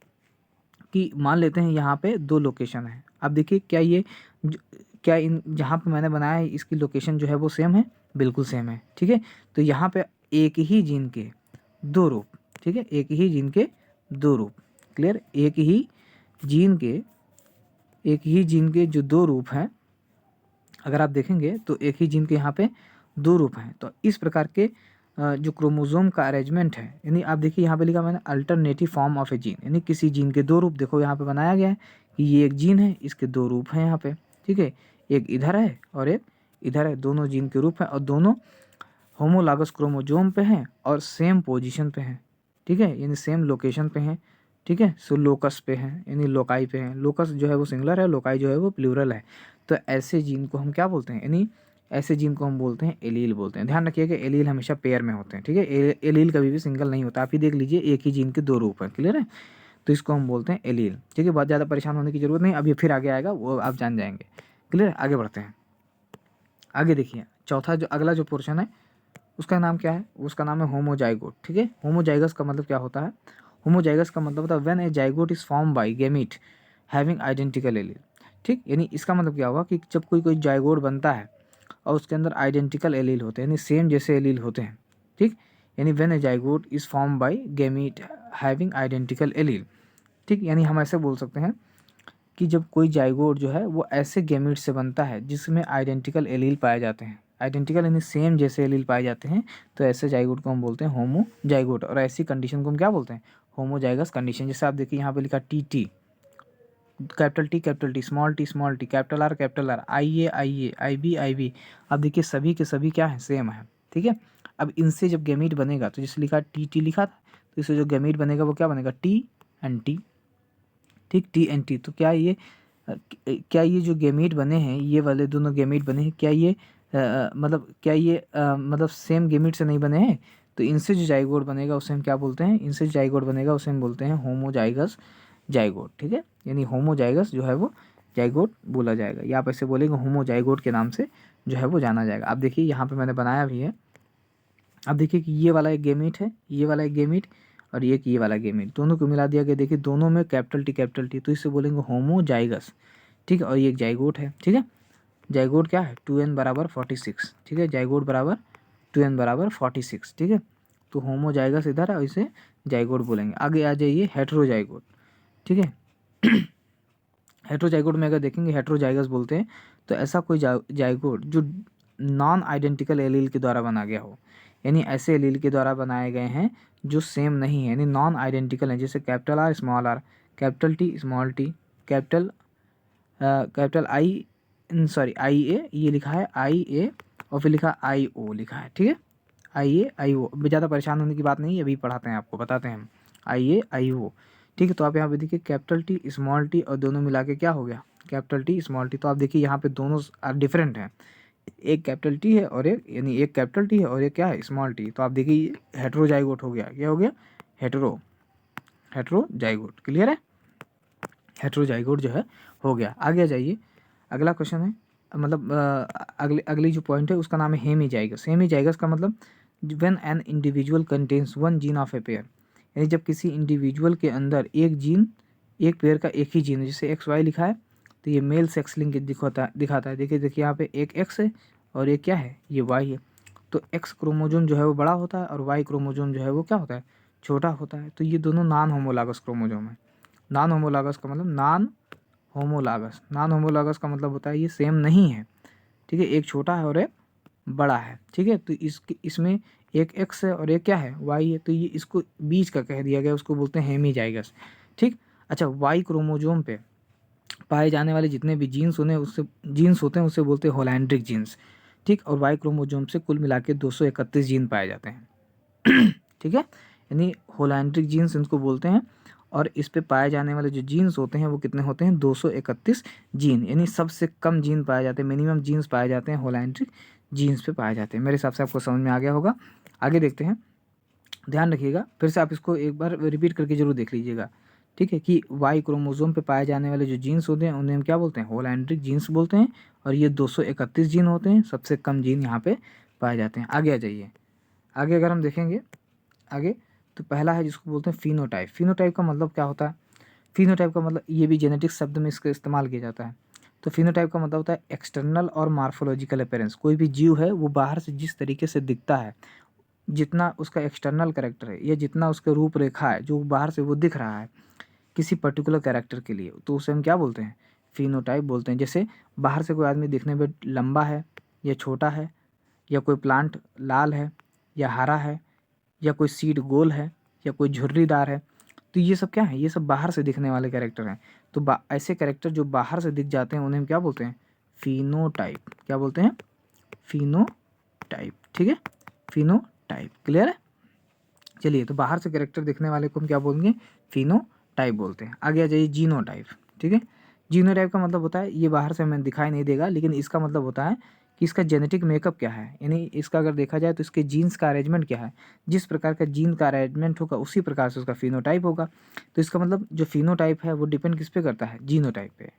Speaker 1: कि मान लेते हैं यहाँ पे 2 लोकेशन है। अब देखिए क्या ये क्या इन जहाँ पे मैंने बनाया है इसकी लोकेशन जो है वो सेम है? बिल्कुल सेम है। ठीक है, तो यहाँ पे एक ही जीन के 2 रूप, ठीक है, एक ही जीन के 2 रूप, क्लियर? एक ही जीन के जो 2 रूप हैं, अगर आप देखेंगे तो एक ही जीन के यहाँ पे 2 रूप हैं। तो इस प्रकार के जो क्रोमोसोम का अरेंजमेंट है, यानी आप देखिए यहाँ पे लिखा मैंने alternative form of A gene, यानी किसी जीन के 2 रूप देखो यहाँ पे बनाया गया है कि ये एक जीन है, इसके 2 रूप हैं यहाँ पे। ठीक है, एक इधर है और एक इधर है, दोनों जीन के रूप हैं और दोनों होमोलॉगस क्रोमोसोम पे हैं और सेम पोजीशन पे हैं। ठीक है, यानी सेम लोकेशन पे हैं। ठीक है, सो लोकस पे हैं, यानी लोकाई पे हैं। लोकस जो है वो सिंगुलर है, लोकाई जो है वो प्लूरल है। तो ऐसे जीन को हम क्या बोलते हैं? यानी ऐसे जीन को हम बोलते हैं एलील बोलते हैं। ध्यान रखिए कि एलील हमेशा पेयर में होते हैं। ठीक है, एलील कभी भी सिंगल नहीं होता। आप ही देख लीजिए, एक ही जीन के 2 रूप हैं, क्लियर है? तो इसको हम बोलते हैं एलील। ठीक है, बहुत ज़्यादा परेशान होने की जरूरत नहीं, अब ये फिर आगे आएगा, वो आप जान जाएंगे। क्लियर है, आगे बढ़ते हैं। आगे देखिए, चौथा जो अगला जो पोर्शन है उसका नाम क्या है? उसका नाम है होमोजाइगोट। ठीक है, होमोजाइगस का मतलब क्या होता है? होमोजाइगस का मतलब होता है when A zygote is form by gamete having identical allele. ठीक, यानी इसका मतलब क्या होगा कि जब कोई जाइगोट बनता है और उसके अंदर आइडेंटिकल एलील होते हैं, यानी सेम जैसे एलील होते हैं। ठीक, यानी when A zygote is form by gamete having identical allele. ठीक, यानी हम ऐसे बोल सकते हैं कि जब कोई जाइगोट जो है वो ऐसे गैमीट से बनता है जिसमें आइडेंटिकल एलील पाए जाते हैं, आइडेंटिकल यानी सेम जैसे एलील पाए जाते हैं, तो ऐसे जाइगोट को हम बोलते हैं होमोजाइगोट। और ऐसी कंडीशन को हम क्या बोलते हैं? Homozygous condition. जैसे आप देखिए यहाँ पे लिखा T, capital T, small T, capital R, I B. अब देखिए सभी के सभी क्या है? सेम है। ठीक है, अब इनसे जब गैमीट बनेगा तो जैसे लिखा टी लिखा था, तो इससे जो गैमीट बनेगा वो क्या बनेगा? T and T. ठीक, टी एंड टी। तो क्या ये जो गैमीट बने हैं, ये वाले दोनों गैमीट बने हैं, क्या ये मतलब सेम गैमीट से नहीं बने हैं? तो इनसे जो जाइगोट बनेगा उसे हम क्या बोलते हैं? इनसे जो जाइगोट बनेगा उसे हम बोलते हैं होमोजाइगस जाइगोट। ठीक है, यानी होमोजाइगस जो है वो जाइगोट बोला जाएगा, या आप ऐसे बोलेंगे होमोजाइगोट के नाम से जो है वो जाना जाएगा। आप देखिए यहाँ पे मैंने बनाया भी है। अब देखिए कि ये वाला एक गैमीट है, ये वाला एक गैमीट और ये वाला गैमीट, दोनों को मिला दिया गया। देखिए दोनों में कैपिटल टी, तो इससे बोलेंगे होमोजाइगस। ठीक है, और ये एक जाइगोट है। ठीक है, जाइगोट क्या है? 2n बराबर 46। ठीक है, जाइगोट बराबर 2n बराबर 46। ठीक है, तो होमोजाइगस इधर है और इसे जाइगोट बोलेंगे। आगे आ जाइए हेट्रोजाइगोट। ठीक है, हेट्रोजाइगोट में अगर देखेंगे हेट्रोजाइगस बोलते हैं तो ऐसा कोई जाइगोट जो नॉन आइडेंटिकल एलील के द्वारा बना गया हो, यानी ऐसे एलील के द्वारा बनाए गए हैं जो सेम नहीं है, यानी नॉन आइडेंटिकल है। जैसे capital R, capital T, small T, capital I A, ये लिखा है आई ए और फिर लिखा आई ओ लिखा है। ठीक है, आई ए आई ओ, ज़्यादा परेशान होने की बात नहीं है, अभी पढ़ाते हैं आपको, बताते हैं हम। आई ए आई ओ। ठीक है, तो आप यहाँ पे देखिए कैपिटल टी, स्मॉल टी और दोनों मिला के क्या हो गया? Capital T, small T. तो आप देखिए यहाँ पे दोनों डिफरेंट हैं, एक कैपिटल टी है और एक, यानी एक कैपिटल टी है और एक क्या है? Small T. तो आप देखिए हेट्रोजाइगोट हो गया। क्या हो गया? हेट्रोजाइगोट। क्लियर है, हेट्रोजाइगोट जो है हो गया। आगे आ जाइए, अगला क्वेश्चन है, मतलब अगली जो पॉइंट है उसका नाम है हेमीजाइगस। हेमीजाइगस का मतलब when an individual contains one gene of a pair, यानी जब किसी इंडिविजुअल के अंदर एक जीन, एक पेयर का एक ही जीन है, जैसे एक्स वाई लिखा है तो ये मेल सेक्स लिंक दिखाता है। देखिए यहाँ पे एक एक्स है और एक क्या है? ये वाई है। तो एक्स क्रोमोजोम जो है वो बड़ा होता है और वाई क्रोमोजोम जो है वो क्या होता है? छोटा होता है। तो ये दोनों नॉन होमोलागस क्रोमोजोम है। नॉन होमोलागस का मतलब नॉन होमोलागस का मतलब होता है ये सेम नहीं है। ठीक है, एक छोटा है और एक बड़ा है। ठीक है, तो इसमें एक एक्स है और एक क्या है? वाई है। तो ये इसको बीच का कह दिया गया, उसको बोलते हैं हेमीजाइगस। ठीक, अच्छा, वाई क्रोमोजोम पे पाए जाने वाले जितने भी जीन्स होते हैं उससे बोलते हैं होलैंड्रिक जीन्स। ठीक, और वाई क्रोमोजोम से कुल मिला के 231 जीन पाए जाते हैं। ठीक है, यानी होलैंड्रिक जीन्स इनको बोलते हैं। और इस पे पाए जाने वाले जो जीन्स होते हैं वो कितने होते हैं? 231 जीन, यानी सबसे कम जीन पाए जाते हैं, मिनिमम जीन्स पाए जाते हैं होलैंड्रिक जीन्स पे पाए जाते हैं। मेरे हिसाब से आपको समझ में आ गया होगा। आगे देखते हैं, ध्यान रखिएगा, फिर से आप इसको एक बार रिपीट करके जरूर देख लीजिएगा। ठीक है, कि वाई क्रोमोसोम पे पाए जाने वाले जो जीन्स होते हैं उन्हें हम क्या बोलते हैं? होलैंड्रिक जीन्स बोलते हैं। और ये 231 जीन होते हैं, सबसे कम जीन यहाँ पे पाए जाते हैं। आगे आ जाइए। आगे अगर हम देखेंगे आगे, तो पहला है जिसको बोलते हैं फिनोटाइप। फिनोटाइप का मतलब क्या होता है? फिनोटाइप का मतलब, ये भी जेनेटिक्स शब्द में इसका इस्तेमाल किया जाता है। तो फिनोटाइप का मतलब होता है एक्सटर्नल और मार्फोलॉजिकल अपीयरेंस। कोई भी जीव है वो बाहर से जिस तरीके से दिखता है, जितना उसका एक्सटर्नल कैरेक्टर है या जितना उसका रूपरेखा है जो बाहर से वो दिख रहा है किसी पर्टिकुलर कैरेक्टर के लिए, तो उसे हम क्या बोलते हैं? फिनोटाइप बोलते हैं। जैसे बाहर से कोई आदमी दिखने में लंबा है या छोटा है, या कोई प्लांट लाल है या हरा है, या कोई सीड गोल है या कोई झुर्रीदार है, तो ये सब क्या है? ये सब बाहर से दिखने वाले कैरेक्टर हैं। तो ऐसे कैरेक्टर जो बाहर से दिख जाते हैं उन्हें हम क्या बोलते हैं? फिनोटाइप। क्या बोलते हैं? फिनोटाइप। ठीक है, फिनोटाइप। क्लियर है? चलिए, तो बाहर से कैरेक्टर दिखने वाले को हम क्या बोलेंगे? फिनोटाइप बोलते हैं। आगे आ जाइए, जीनोटाइप। ठीक है, जीनोटाइप का मतलब होता है ये बाहर से हमें दिखाई नहीं देगा, लेकिन इसका मतलब होता है कि इसका जेनेटिक मेकअप क्या है, यानी इसका अगर देखा जाए तो इसके जीन्स का अरेंजमेंट क्या है। जिस प्रकार का जीन का अरेंजमेंट होगा उसी प्रकार से उसका फिनोटाइप होगा। तो इसका मतलब जो फिनोटाइप है वो डिपेंड किस पे करता है? जीनोटाइप पे।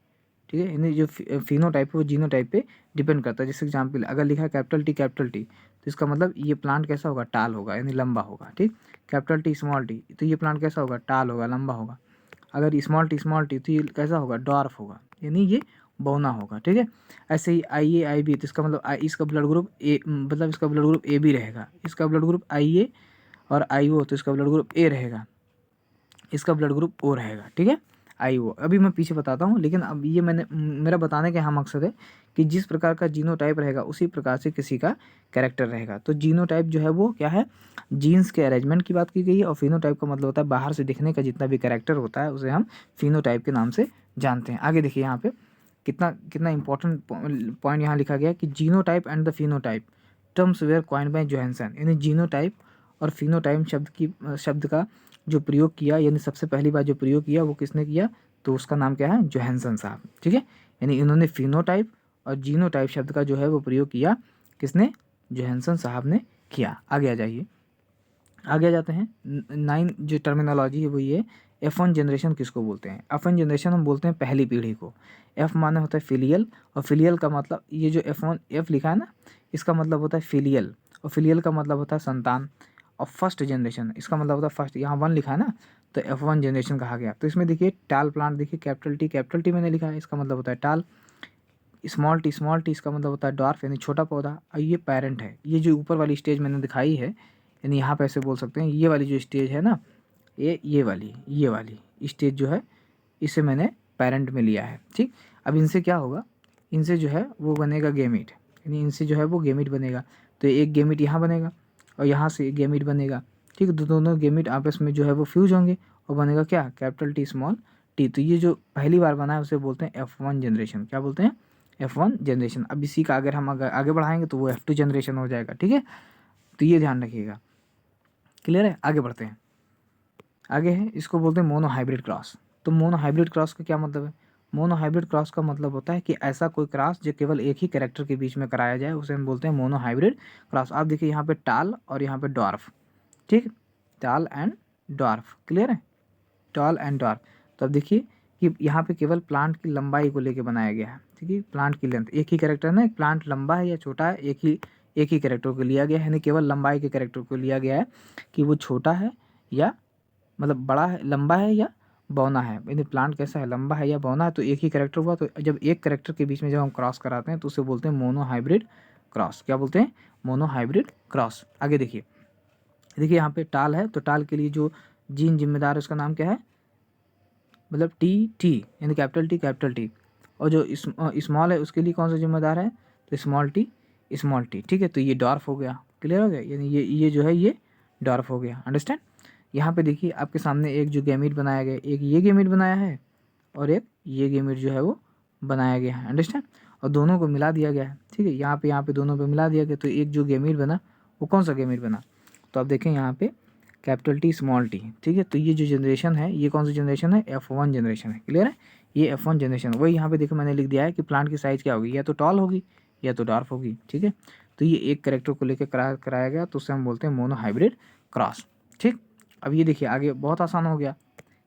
Speaker 1: ठीक है, यानी जो फिनोटाइप है वो जीनोटाइप पे डिपेंड करता है। जैसे एग्जाम्पल, अगर लिखा है कैपिटल टी, तो इसका मतलब ये प्लांट कैसा होगा? टाल होगा, यानी लंबा होगा। ठीक, कैपिटल टी स्मॉल टी, तो ये प्लांट कैसा होगा? टाल होगा, लंबा होगा। अगर स्मॉल टी तो ये कैसा होगा? डॉर्फ होगा, यानी ये बौना होगा। ठीक है, ऐसे ही आई ए आई बी, तो इसका मतलब इसका ब्लड ग्रुप ए, मतलब इसका ब्लड ग्रुप ए बी रहेगा। इसका ब्लड ग्रुप आई ए और आई ओ, तो इसका ब्लड ग्रुप ए रहेगा, इसका ब्लड ग्रुप ओ रहेगा। ठीक है, आई ओ अभी मैं पीछे बताता हूँ, लेकिन अब ये मेरा बताने का यहाँ मकसद है कि जिस प्रकार का जीनोटाइप रहेगा उसी प्रकार से किसी का कैरेक्टर रहेगा। तो जीनोटाइप जो है वो क्या है? जीन्स के अरेंजमेंट की बात की गई है, और फिनोटाइप का मतलब होता है बाहर से दिखने का जितना भी कैरेक्टर होता है उसे हम फिनोटाइप के नाम से जानते हैं। आगे देखिए यहाँ पे कितना कितना इंपॉर्टेंट पॉइंट यहाँ लिखा गया है कि genotype and the phenotype terms were coined by Johannsen. यानी जीनोटाइप और फिनोटाइप शब्द का जो प्रयोग किया, यानी सबसे पहली बार जो प्रयोग किया वो किसने किया? तो उसका नाम क्या है? जोहानसन साहब। ठीक है, यानी इन्होंने फिनोटाइप और जीनोटाइप शब्द का जो है वो प्रयोग किया, किसने? जोहानसन साहब ने किया। आगे आ जाइए, आगे आ जाते हैं। 9 जो टर्मिनोलॉजी है वो ये, F1 जनरेशन किसको बोलते हैं? F1 जनरेशन हम बोलते हैं पहली पीढ़ी को। F माने होता है फिलियल, और फिलियल का मतलब ये जो F1 F लिखा है ना, इसका मतलब होता है फिलियल, और फिलियल का मतलब होता है संतान। और फर्स्ट जनरेशन, इसका मतलब होता है फर्स्ट, यहाँ 1 लिखा है ना, तो F1 जनरेशन कहा गया। तो इसमें देखिए टाल प्लांट, देखिए कैपिटल टी मैंने लिखा है, इसका मतलब होता है टाल। स्मॉल टी इसका मतलब होता है डॉर्फ, यानी छोटा पौधा। और ये पेरेंट है। ये जो ऊपर वाली स्टेज मैंने दिखाई है, यानी यहाँ पे ऐसे बोल सकते हैं, ये वाली जो स्टेज है ना, ये वाली स्टेज जो है, इसे मैंने पेरेंट में लिया है। ठीक, अब इनसे क्या होगा? इनसे जो है वो बनेगा गेमीट, यानी इनसे जो है वो गेमीट बनेगा। तो एक गेमीट यहाँ बनेगा और यहाँ से एक गेमीट बनेगा। ठीक, दोनों गेमीट आपस में जो है वो फ्यूज होंगे और बनेगा क्या? Capital T small T. तो ये जो पहली बार बना है उसे बोलते हैं F1 जनरेशन। क्या बोलते हैं? F1 generation. अब इसी का अगर हम आगे बढ़ाएंगे तो वो F2 जनरेशन हो जाएगा। ठीक है, तो ये ध्यान रखिएगा। क्लियर है? आगे बढ़ते हैं। आगे है, इसको बोलते हैं मोनो हाइब्रिड क्रॉस। तो मोनो हाइब्रिड क्रॉस का क्या मतलब है? मोनो हाइब्रिड क्रॉस का मतलब होता है कि ऐसा कोई क्रॉस जो केवल एक ही कैरेक्टर के बीच में कराया जाए उसे हम बोलते हैं मोनो हाइब्रिड क्रॉस। आप देखिए यहाँ पे टाल और यहाँ पे डॉर्फ। ठीक, टाल एंड डॉर्फ। क्लियर है? Tall and dwarf. तो अब देखिए कि यहाँ पे केवल प्लांट की लंबाई को लेके बनाया गया है। ठीक है, प्लांट की लेंथ, एक ही कैरेक्टर ना, एक प्लांट लंबा है या छोटा है, एक ही कैरेक्टर को लिया गया है, यानी केवल लंबाई के कैरेक्टर को लिया गया है कि वो छोटा है या मतलब बड़ा है, लंबा है या बौना है। यानी प्लांट कैसा है? लंबा है या बौना है, तो एक ही कैरेक्टर हुआ। तो जब एक कैरेक्टर के बीच में जब हम क्रॉस कराते हैं तो उसे बोलते हैं मोनो हाइब्रिड क्रॉस। क्या बोलते हैं? Mono hybrid cross. आगे देखिए, यहाँ पे टाल है, तो टाल के लिए जो जीन जिम्मेदार है उसका नाम क्या है? मतलब टी, यानी कैपिटल टी। और जो स्मॉल है उसके लिए कौन सा जिम्मेदार है? तो स्मॉल टी। ठीक है, तो ये डॉर्फ हो गया। क्लियर हो गया? यानी ये जो है ये डॉर्फ हो गया। अंडरस्टैंड? यहाँ पे देखिए आपके सामने एक जो गैमीट बनाया गया, एक ये गैमीट बनाया है और एक ये गैमीट जो है वो बनाया गया है। अंडरस्टैंड? और दोनों को मिला दिया गया है। ठीक है, यहाँ पे दोनों पे मिला दिया गया, तो एक जो गैमीट बना वो कौन सा गैमीट बना? तो आप देखें यहाँ पे कैपिटल टी स्मॉल टी। ठीक है, तो ये जो जनरेशन है ये कौन सी जनरेशन है? F1 जनरेशन है। क्लियर है? ये F1 जनरेशन। वही यहाँ पे देखो मैंने लिख दिया है कि प्लांट की साइज़ क्या होगी, या तो टॉल होगी या तो डॉर्फ होगी। ठीक है, तो ये एक कैरेक्टर को लेकर कराया गया, तो उसे हम बोलते हैं मोनो हाइब्रिड क्रॉस। ठीक, अब ये देखिए आगे बहुत आसान हो गया।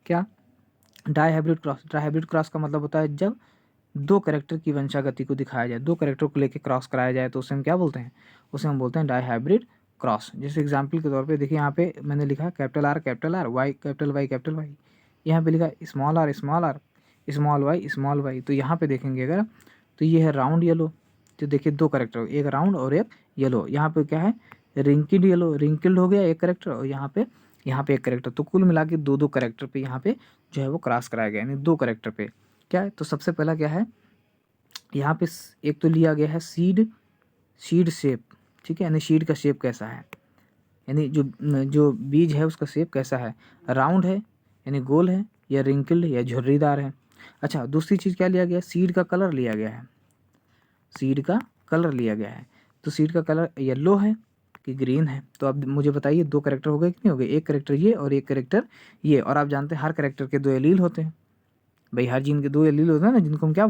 Speaker 1: क्या? Dihybrid cross. Dihybrid cross का मतलब होता है जब दो कैरेक्टर की वंशागति को दिखाया जाए, दो कैरेक्टर को लेके क्रॉस कराया जाए तो उसे हम क्या बोलते हैं, उसे हम बोलते हैं डाईहाइब्रिड क्रॉस। जैसे एग्जाम्पल के तौर पे देखिए यहाँ पे मैंने लिखा capital R Y capital Y, यहाँ पे लिखा स्मॉल आर स्मॉल वाई। तो यहाँ पे देखेंगे अगर तो ये है राउंड येलो, तो देखिए दो कैरेक्टर, एक राउंड और एक येलो। यहाँ पे क्या है रिंकिल्ड येलो, रिंकिल्ड हो गया एक कैरेक्टर, और यहाँ पे एक कैरेक्टर। तो कुल मिला के दो दो कैरेक्टर पे यहाँ पे जो है वो क्रॉस कराया गया, यानी दो कैरेक्टर पे क्या है। तो सबसे पहला क्या है यहाँ पे एक तो लिया गया है सीड शेप, ठीक है, यानी सीड का शेप कैसा है, यानी जो बीज है उसका शेप कैसा है, राउंड है यानी गोल है, या रिंकल्ड या झुर्रीदार है। अच्छा, दूसरी चीज़ क्या लिया गया, सीड का कलर लिया गया है, सीड का कलर लिया गया है। तो सीड का कलर येलो है कि ग्रीन है। तो अब मुझे बताइए दो कैरेक्टर हो गए कि नहीं हो गए, एक कैरेक्टर ये और एक कैरेक्टर ये। और आप जानते हैं हर कैरेक्टर के दो एलील होते हैं भाई, हर जीन के दो एलील होते हैं ना, जिनको हम क्या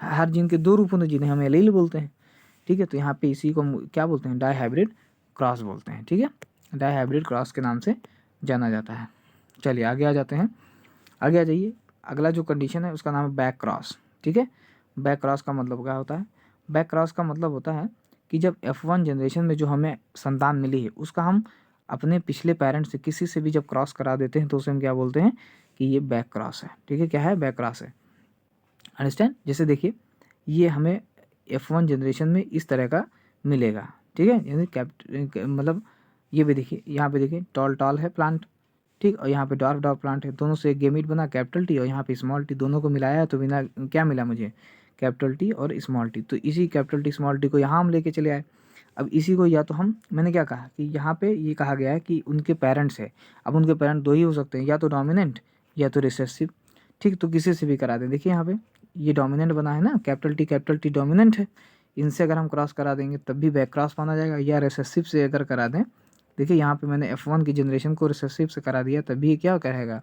Speaker 1: हर जीन के दो रूप होते हैं जिन्हें हम एलील बोलते हैं, ठीक है। तो यहाँ पे इसी को हम क्या बोलते हैं, डाईहाइब्रिड क्रॉस बोलते हैं, ठीक है, डाईहाइब्रिड क्रॉस के नाम से जाना जाता है। चलिए आगे आ जाते हैं, आगे आ जाइए। अगला जो कंडीशन है उसका नाम है बैक क्रॉस, ठीक है। बैक क्रॉस का मतलब क्या होता है, बैक क्रॉस का मतलब होता है कि जब F1 जनरेशन में जो हमें संतान मिली है उसका हम अपने पिछले पेरेंट से किसी से भी जब क्रॉस करा देते हैं तो उसे हम क्या बोलते हैं कि ये बैक क्रॉस है, ठीक है। क्या है, बैक क्रॉस है, अंडरस्टैंड। जैसे देखिए ये हमें F1 जनरेशन में इस तरह का मिलेगा, ठीक है, यानी मतलब ये भी देखिए, यहाँ पे देखिए टॉल है प्लांट, ठीक, और यहाँ पे डॉर्फ प्लांट है, दोनों से एक गेमीट बना कैपिटल टी, और यहाँ पे स्मॉल टी, दोनों को मिलाया तो बिना क्या मिला मुझे, कैपिटल टी और स्मॉल टी। तो इसी कैपिटल टी स्मॉल टी को यहाँ हम लेके चले आए। अब इसी को या तो मैंने क्या कहा कि यहाँ पे ये कहा गया है कि उनके पेरेंट्स है, अब उनके पेरेंट दो ही हो सकते हैं, या तो डोमिनेंट या तो रिसेसिव, ठीक। तो किसी से भी करा दें, देखिए यहाँ पे ये डोमिनेंट बना है ना, कैपिटल टी डोमिनेंट है, इनसे अगर हम क्रॉस करा देंगे तब भी बैक क्रॉस माना जाएगा, या रिसेसिव से अगर करा दें, देखिए यहाँ पे मैंने F1 की जनरेशन को रिसेसिव से करा दिया तब भी ये क्या कहेगा,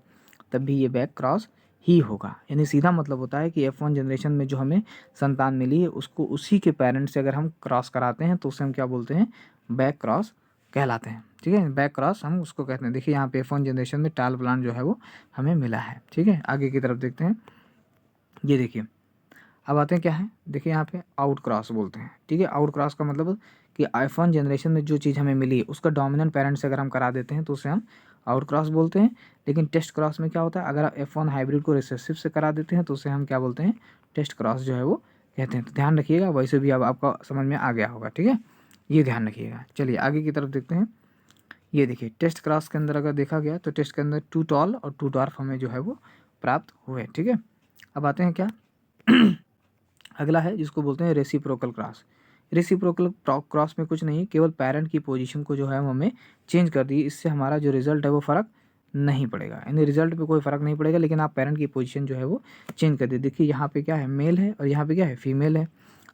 Speaker 1: तब भी ये बैक क्रॉस ही होगा। यानी सीधा मतलब होता है कि F1 जनरेशन में जो हमें संतान मिली है उसको उसी के पेरेंट्स से अगर हम क्रॉस कराते हैं तो उसे हम क्या बोलते हैं, बैक क्रॉस कहलाते हैं, ठीक है। बैक क्रॉस हम उसको कहते हैं। देखिए यहाँ पे F1 जनरेशन में टाल प्लांट जो है वो हमें मिला है, ठीक है। आगे की तरफ देखते हैं, ये देखिए अब आते हैं क्या है, देखिए यहाँ पे आउट क्रॉस बोलते हैं, ठीक है। आउट क्रॉस का मतलब कि F1 जनरेशन में जो चीज़ हमें मिली है उसका डोमिनेंट पेरेंट से अगर हम करा देते हैं तो उसे हम आउट क्रॉस बोलते हैं। लेकिन टेस्ट क्रॉस में क्या होता है, अगर आप F1 हाइब्रिड को रिसेसिव से करा देते हैं तो उसे हम क्या बोलते हैं, टेस्ट क्रॉस जो है वो कहते हैं। तो ध्यान रखिएगा, वैसे भी अब आपका समझ में आ गया होगा, ठीक है, ये ध्यान रखिएगा। चलिए आगे की तरफ देखते हैं, ये देखिए टेस्ट क्रॉस के अंदर अगर देखा गया तो टेस्ट के अंदर 2 टॉल और 2 डॉर्फ हमें जो है वो प्राप्त हुए, ठीक है। अब आते हैं क्या अगला है जिसको बोलते हैं रेसिप्रोकल क्रॉस। रेसिप्रोकल क्रॉस में कुछ नहीं, केवल पेरेंट की पोजीशन को जो है हमें चेंज कर दी, इससे हमारा जो रिजल्ट है वो फ़र्क नहीं पड़ेगा, यानी रिजल्ट पे कोई फ़र्क नहीं पड़ेगा, लेकिन आप पेरेंट की पोजीशन जो है वो चेंज कर दी। देखिए यहाँ पे क्या है, मेल है और यहाँ पे क्या है, फीमेल है।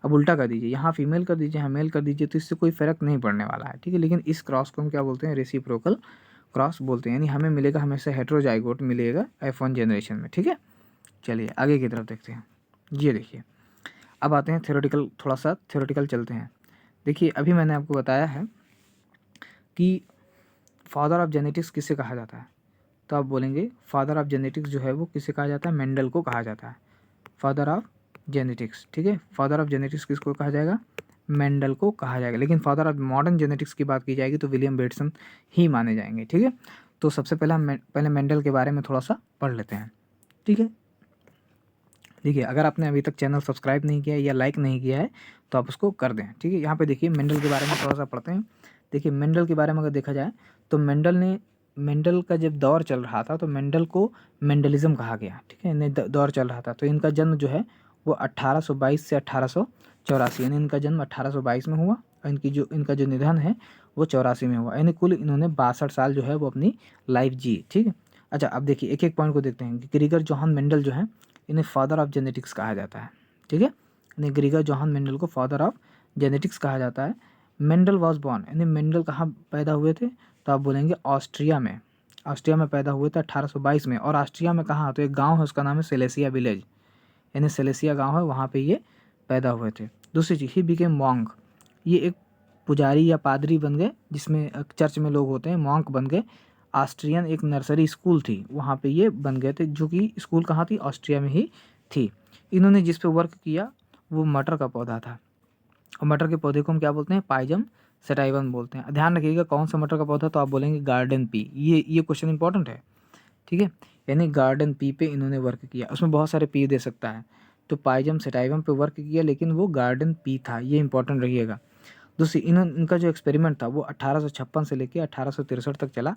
Speaker 1: अब उल्टा कर दीजिए, यहाँ फीमेल कर दीजिए, यहाँ मेल कर दीजिए, तो इससे कोई फ़र्क नहीं पड़ने वाला है, ठीक है। लेकिन इस क्रॉस को हम क्या बोलते हैं, रेसिप्रोकल क्रॉस बोलते हैं, यानी हमें मिलेगा हमेशा हेट्रोजाइगोट मिलेगा F1 जनरेशन में, ठीक है। चलिए आगे की तरफ देखते हैं, ये देखिए अब आते हैं थ्योरेटिकल, थोड़ा सा थ्योरेटिकल चलते हैं। देखिए अभी मैंने आपको बताया है कि फादर ऑफ जेनेटिक्स किसे कहा जाता है, तो आप बोलेंगे फादर ऑफ जेनेटिक्स जो है वो किसे कहा जाता है, मेंडल को कहा जाता है, फादर ऑफ जेनेटिक्स, ठीक है। फादर ऑफ जेनेटिक्स किसको कहा जाएगा, मेंडल को कहा जाएगा। लेकिन फादर ऑफ मॉडर्न जेनेटिक्स की बात की जाएगी तो विलियम बेटसन ही माने जाएंगे, ठीक है। तो सबसे पहले हम पहले मेंडल के बारे में थोड़ा सा पढ़ लेते हैं, ठीक है। देखिए अगर आपने अभी तक चैनल सब्सक्राइब नहीं किया है या लाइक नहीं किया है तो आप उसको कर दें, ठीक है। यहाँ पे देखिए मेंडल के बारे में थोड़ा सा पढ़ते हैं। देखिए मेंडल के बारे में अगर देखा जाए तो मेंडल का जब दौर चल रहा था तो मेंडल को मेंडलिज्म कहा गया, ठीक है, इन्हें दौर चल रहा था। तो इनका जन्म जो है वो 1822 से 1884, यानी इनका जन्म 1822 में हुआ और इनका जो निधन है वो 84 में हुआ, यानी कुल इन्होंने 62 साल जो है वो अपनी लाइफ जी, ठीक है। अच्छा अब देखिए एक एक पॉइंट को देखते हैं। ग्रीगर जोहान मेंडल जो है इन्हें फादर ऑफ जेनेटिक्स कहा जाता है, ठीक है। इन्हें ग्रीगर जोहान मेंडल को फादर ऑफ जेनेटिक्स कहा जाता है। मेंडल वॉज बॉर्न, यानी मेंडल कहाँ पैदा हुए थे, तो आप बोलेंगे ऑस्ट्रिया में, ऑस्ट्रिया में पैदा हुए थे 1822 में। और ऑस्ट्रिया में कहाँ, तो एक गांव है उसका नाम है सेलेसिया विलेज, यानी सेलेसिया गांव है, वहाँ पे ये पैदा हुए थे। दूसरी चीज़, ही बिकेम मॉन्क, ये एक पुजारी या पादरी बन गए, जिसमें चर्च में लोग होते हैं, मॉन्क बन गए। ऑस्ट्रियन एक नर्सरी स्कूल थी वहाँ पे ये बन गए थे, जो कि स्कूल कहाँ थी, ऑस्ट्रिया में ही थी। इन्होंने जिस पे वर्क किया वो मटर का पौधा था, और मटर के पौधे को हम क्या बोलते हैं? पाइजम सटाइवम बोलते हैं। ध्यान रखिएगा कौन सा मटर का पौधा, तो आप बोलेंगे गार्डन पी। ये क्वेश्चन इंपॉर्टेंट है, ठीक है। यानी गार्डन पी पे इन्होंने वर्क किया, उसमें बहुत सारे पी दे सकता है, तो पाइजम सटाइवम पे वर्क किया, लेकिन वो गार्डन पी था, ये इंपॉर्टेंट रहिएगा। दूसरी, इनका जो एक्सपेरिमेंट था वो 1856 से लेकर 1863 तक चला,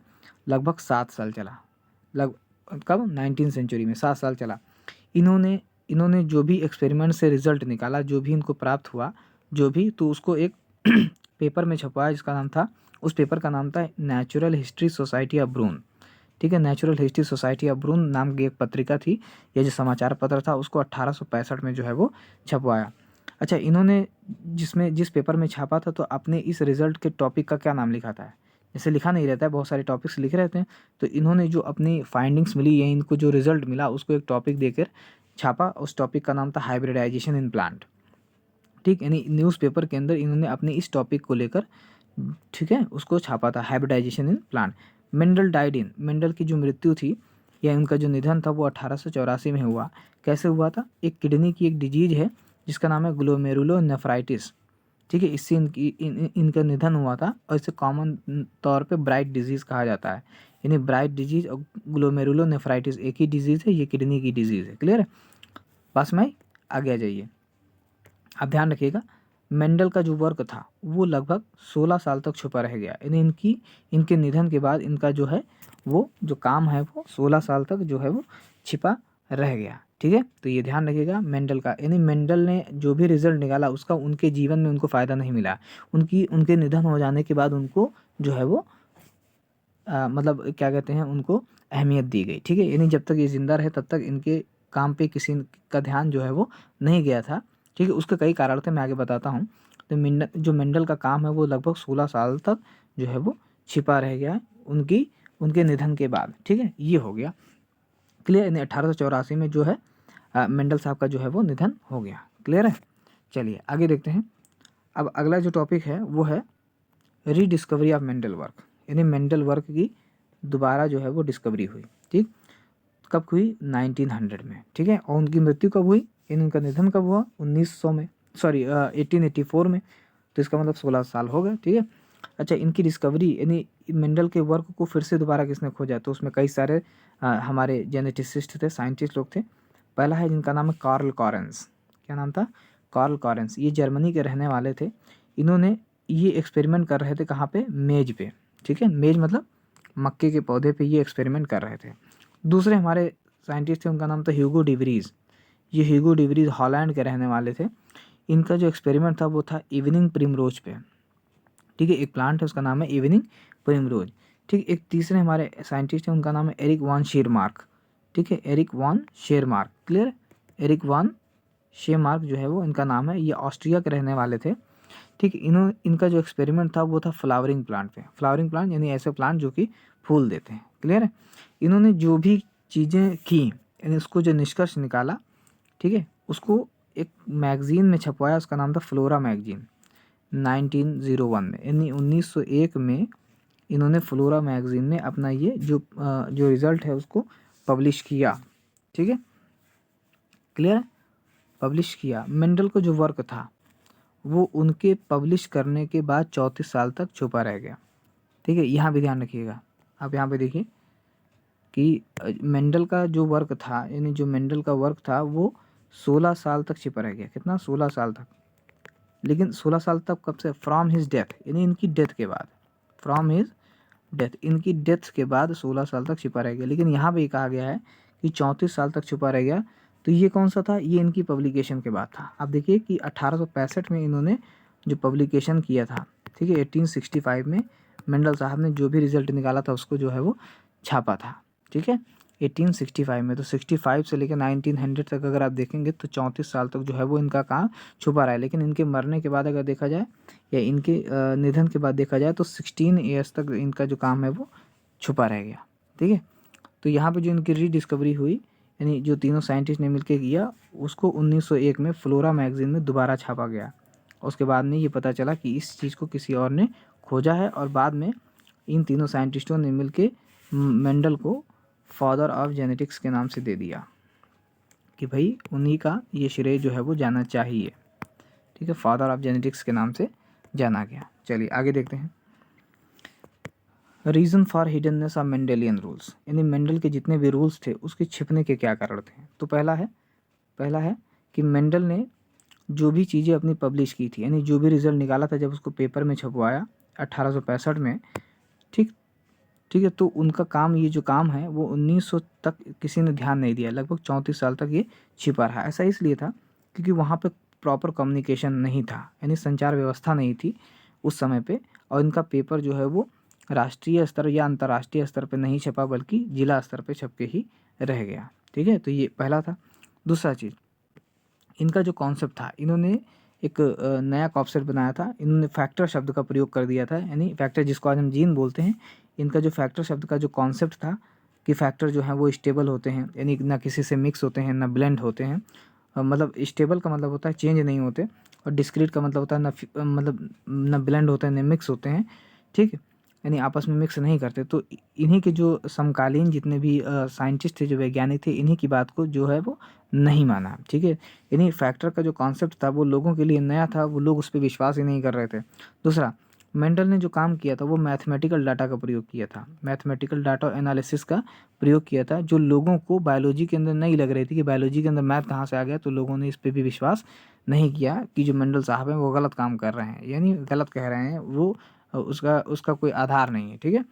Speaker 1: लगभग 7 साल चला। कब? 19 सेंचुरी में 7 साल चला। इन्होंने जो भी एक्सपेरिमेंट से रिजल्ट निकाला, जो भी इनको प्राप्त हुआ, जो भी, तो उसको एक पेपर में छपवाया, जिसका नाम था, उस पेपर का नाम था नेचुरल हिस्ट्री सोसाइटी ऑफ ब्रून, ठीक है। नेचुरल हिस्ट्री सोसाइटी ऑफ ब्रून नाम की एक पत्रिका थी, यह जो समाचार पत्र था, उसको 1865 में जो है वो छपवाया। अच्छा, इन्होंने जिस पेपर में छापा था, तो अपने इस रिजल्ट के टॉपिक का क्या नाम लिखा था? जैसे लिखा नहीं रहता है, बहुत सारे टॉपिक्स लिखे रहते हैं, तो इन्होंने जो अपनी फाइंडिंग्स मिली या इनको जो रिजल्ट मिला, उसको एक टॉपिक देकर छापा। उस टॉपिक का नाम था हाइब्रिडाइजेशन इन प्लांट, ठीक। यानी न्यूज़पेपर के अंदर इन्होंने अपने इस टॉपिक को लेकर, ठीक है, उसको छापा था, हाइब्रिडाइजेशन इन प्लांट। मेंडल की जो मृत्यु थी या उनका जो निधन था वो 1884 में हुआ। कैसे हुआ था? एक किडनी की एक डिजीज है जिसका नाम है ग्लोमेरुलोनेफ्राइटिस, ठीक है, इससे इनका निधन हुआ था, और इसे कॉमन तौर पे ब्राइट डिजीज़ कहा जाता है। यानी ब्राइट डिजीज और ग्लोमेरुलोनेफ्राइटिस एक ही डिजीज़ है, ये किडनी की डिजीज़ है। क्लियर है? पास में आगे आ जाइए। आप ध्यान रखिएगा, मेंडल का जो वर्क था वो लगभग 16 साल तक छुपा रह गया। यानी इनके निधन के बाद इनका जो है वो जो काम है वो 16 साल तक जो है वो छिपा रह गया, ठीक है। तो ये ध्यान रखिएगा मेंडल का, यानी मेंडल ने जो भी रिजल्ट निकाला उसका उनके जीवन में उनको फ़ायदा नहीं मिला। उनके निधन हो जाने के बाद उनको जो है वो मतलब क्या कहते हैं, उनको अहमियत दी गई, ठीक है। यानी जब तक ये ज़िंदा रहे तब तक इनके काम पे किसी का ध्यान जो है वो नहीं गया था, ठीक है। उसके कई कारण थे, मैं आगे बताता हूँ। तो जो मेंडल का काम है वो लगभग 16 साल तक जो है वो छिपा रह गया उनके निधन के बाद, ठीक है। ये हो गया क्लियर। यानी 1884 में जो है मेंडल साहब का जो है वो निधन हो गया। क्लियर है? चलिए आगे देखते हैं। अब अगला जो टॉपिक है वो है रीडिस्कवरी ऑफ मेंडल वर्क, यानी मेंडल वर्क की दोबारा जो है वो डिस्कवरी हुई, ठीक। कब हुई? 1900 में, ठीक है। और उनकी मृत्यु कब हुई, यानी उनका निधन कब हुआ? 1900 में, सॉरी 1884 में। तो इसका मतलब 16 साल हो गए, ठीक है। अच्छा, इनकी डिस्कवरी यानी मेंडल के वर्क को फिर से दोबारा किसने खोजा? तो उसमें कई सारे हमारे जेनेटिसिस्ट थे, साइंटिस्ट लोग थे। पहला है जिनका नाम है कार्ल कॉरेंस। क्या नाम था? Karl Correns. ये जर्मनी के रहने वाले थे। इन्होंने ये एक्सपेरिमेंट कर रहे थे कहाँ पे? मेज पे, ठीक है। मेज मतलब मक्के के पौधे पे ये एक्सपेरिमेंट कर रहे थे। दूसरे हमारे साइंटिस्ट थे, उनका नाम था ह्यूगो डिवरीज। ये ह्यूगो डिवरीज हॉलैंड के रहने वाले थे। इनका जो एक्सपेरिमेंट था वो था इवनिंग प्रिमरोज पे, ठीक है। एक प्लांट है उसका नाम है इवनिंग प्रिमरोज, ठीक। एक तीसरे हमारे साइंटिस्ट हैं, उनका नाम है एरिक वॉन शेरमार्क, ठीक है। Erich von Tschermak, clear. Erich von Tschermak जो है वो इनका नाम है। ये ऑस्ट्रिया के रहने वाले थे, ठीक। इनका जो एक्सपेरिमेंट था वो था फ्लावरिंग प्लांट पे। फ्लावरिंग प्लांट यानी ऐसे प्लांट जो कि फूल देते हैं, क्लियर है। इन्होंने जो भी चीज़ें की, यानी उसको जो निष्कर्ष निकाला, ठीक है, उसको एक मैगजीन में छपवाया, उसका नाम था फ्लोरा मैगजीन, 1901 में, यानी 1901 में इन्होंने फ्लोरा मैगजीन में अपना ये जो रिज़ल्ट है उसको पब्लिश किया, ठीक है। क्लियर है? पब्लिश किया। मेंडल को जो वर्क था वो उनके पब्लिश करने के बाद 34 साल तक छुपा रह गया, ठीक है। यहाँ भी ध्यान रखिएगा, आप यहाँ पे देखिए कि मेंडल का जो वर्क था, यानी जो मेंडल का वर्क था वो 16 साल तक छिपा रह गया। कितना? 16 साल तक। लेकिन 16 साल तक कब से? फ्रॉम हिज डेथ, यानी इनकी डेथ के बाद, फ्रॉम हिज डेथ, इनकी डेथ के बाद 16 साल तक छिपा रह गया। लेकिन यहाँ पे कहा गया है कि 34 साल तक छुपा रह गया। तो ये कौन सा था? ये इनकी पब्लिकेशन के बाद था। आप देखिए कि 1865 में इन्होंने जो पब्लिकेशन किया था, ठीक है, 1865 में मेंडल साहब ने जो भी रिजल्ट निकाला था उसको जो है वो छापा था, ठीक है, 1865 में। तो 65 से लेकर 1900 तक अगर आप देखेंगे तो 34 साल तक जो है वो इनका काम छुपा रहा है। लेकिन इनके मरने के बाद अगर देखा जाए या इनके निधन के बाद देखा जाए तो 16 ईयर्स तक इनका जो काम है वो छुपा रह गया, ठीक है। तो यहाँ पे जो इनकी रीडिस्कवरी हुई, यानी जो तीनों साइंटिस्ट ने मिलकर किया, उसको 1901 में फ्लोरा मैगजीन में दोबारा छापा गया। उसके बाद में ये पता चला कि इस चीज़ को किसी और ने खोजा है, और बाद में इन तीनों साइंटिस्टों ने मिलकर मेंडल को फादर ऑफ जेनेटिक्स के नाम से दे दिया। कि भाई उन्हीं का ये श्रेय जो है वो जाना चाहिए। ठीक है, फादर ऑफ जेनेटिक्स के नाम से जाना गया। चलिए आगे देखते हैं। Reason for hiddenness of Mendelian rules, यानी मेंडल के जितने भी रूल्स थे उसके छिपने के क्या कारण थे। तो पहला है कि मेंडल ने जो भी चीज़ें अपनी पब्लिश की थी, यानी जो भी रिज़ल्ट निकाला था जब उसको पेपर में छपवाया 1865 में, ठीक ठीक है, तो उनका काम, ये जो काम है वो 1900 तक किसी ने ध्यान नहीं दिया। लगभग 34 साल तक ये छिपा रहा। ऐसा इसलिए था क्योंकि वहाँ पे प्रॉपर कम्युनिकेशन नहीं था, यानी संचार व्यवस्था नहीं थी उस समय पे, और इनका पेपर जो है वो राष्ट्रीय स्तर या अंतर्राष्ट्रीय स्तर पे नहीं छपा बल्कि जिला स्तर पे छप के ही रह गया। ठीक है, तो ये पहला था। दूसरा चीज़, इनका जो कॉन्सेप्ट था, इन्होंने एक नया कॉन्सेप्ट बनाया था। इन्होंने फैक्टर शब्द का प्रयोग कर दिया था, यानी फैक्टर जिसको आज हम जीन बोलते हैं। इनका जो फैक्टर शब्द का जो कॉन्सेप्ट था कि फैक्टर जो है वो स्टेबल होते हैं, यानी ना किसी से मिक्स होते हैं ना ब्लेंड होते हैं। मतलब स्टेबल का मतलब होता है चेंज नहीं होते, और डिस्क्रीट का मतलब होता है मतलब ना ब्लेंड होते हैं ना मिक्स होते हैं। ठीक है, यानी आपस में मिक्स नहीं करते। तो इन्हीं के जो समकालीन जितने भी साइंटिस्ट थे, जो वैज्ञानिक थे, इन्हीं की बात को जो है वो नहीं माना। ठीक है, यानी फैक्टर का जो कॉन्सेप्ट था वो लोगों के लिए नया था, वो लोग उस पर विश्वास ही नहीं कर रहे थे। दूसरा, मेंडल ने जो काम किया था वो मैथमेटिकल डाटा का प्रयोग किया था, मैथमेटिकल डाटा एनालिसिस का प्रयोग किया था, जो लोगों को बायोलॉजी के अंदर नहीं लग रही थी कि बायोलॉजी के अंदर मैथ कहाँ से आ गया। तो लोगों ने इस पर भी विश्वास नहीं किया कि जो मेंडल साहब हैं वो गलत काम कर रहे हैं, यानी गलत कह रहे हैं वो, उसका उसका कोई आधार नहीं है। ठीक है,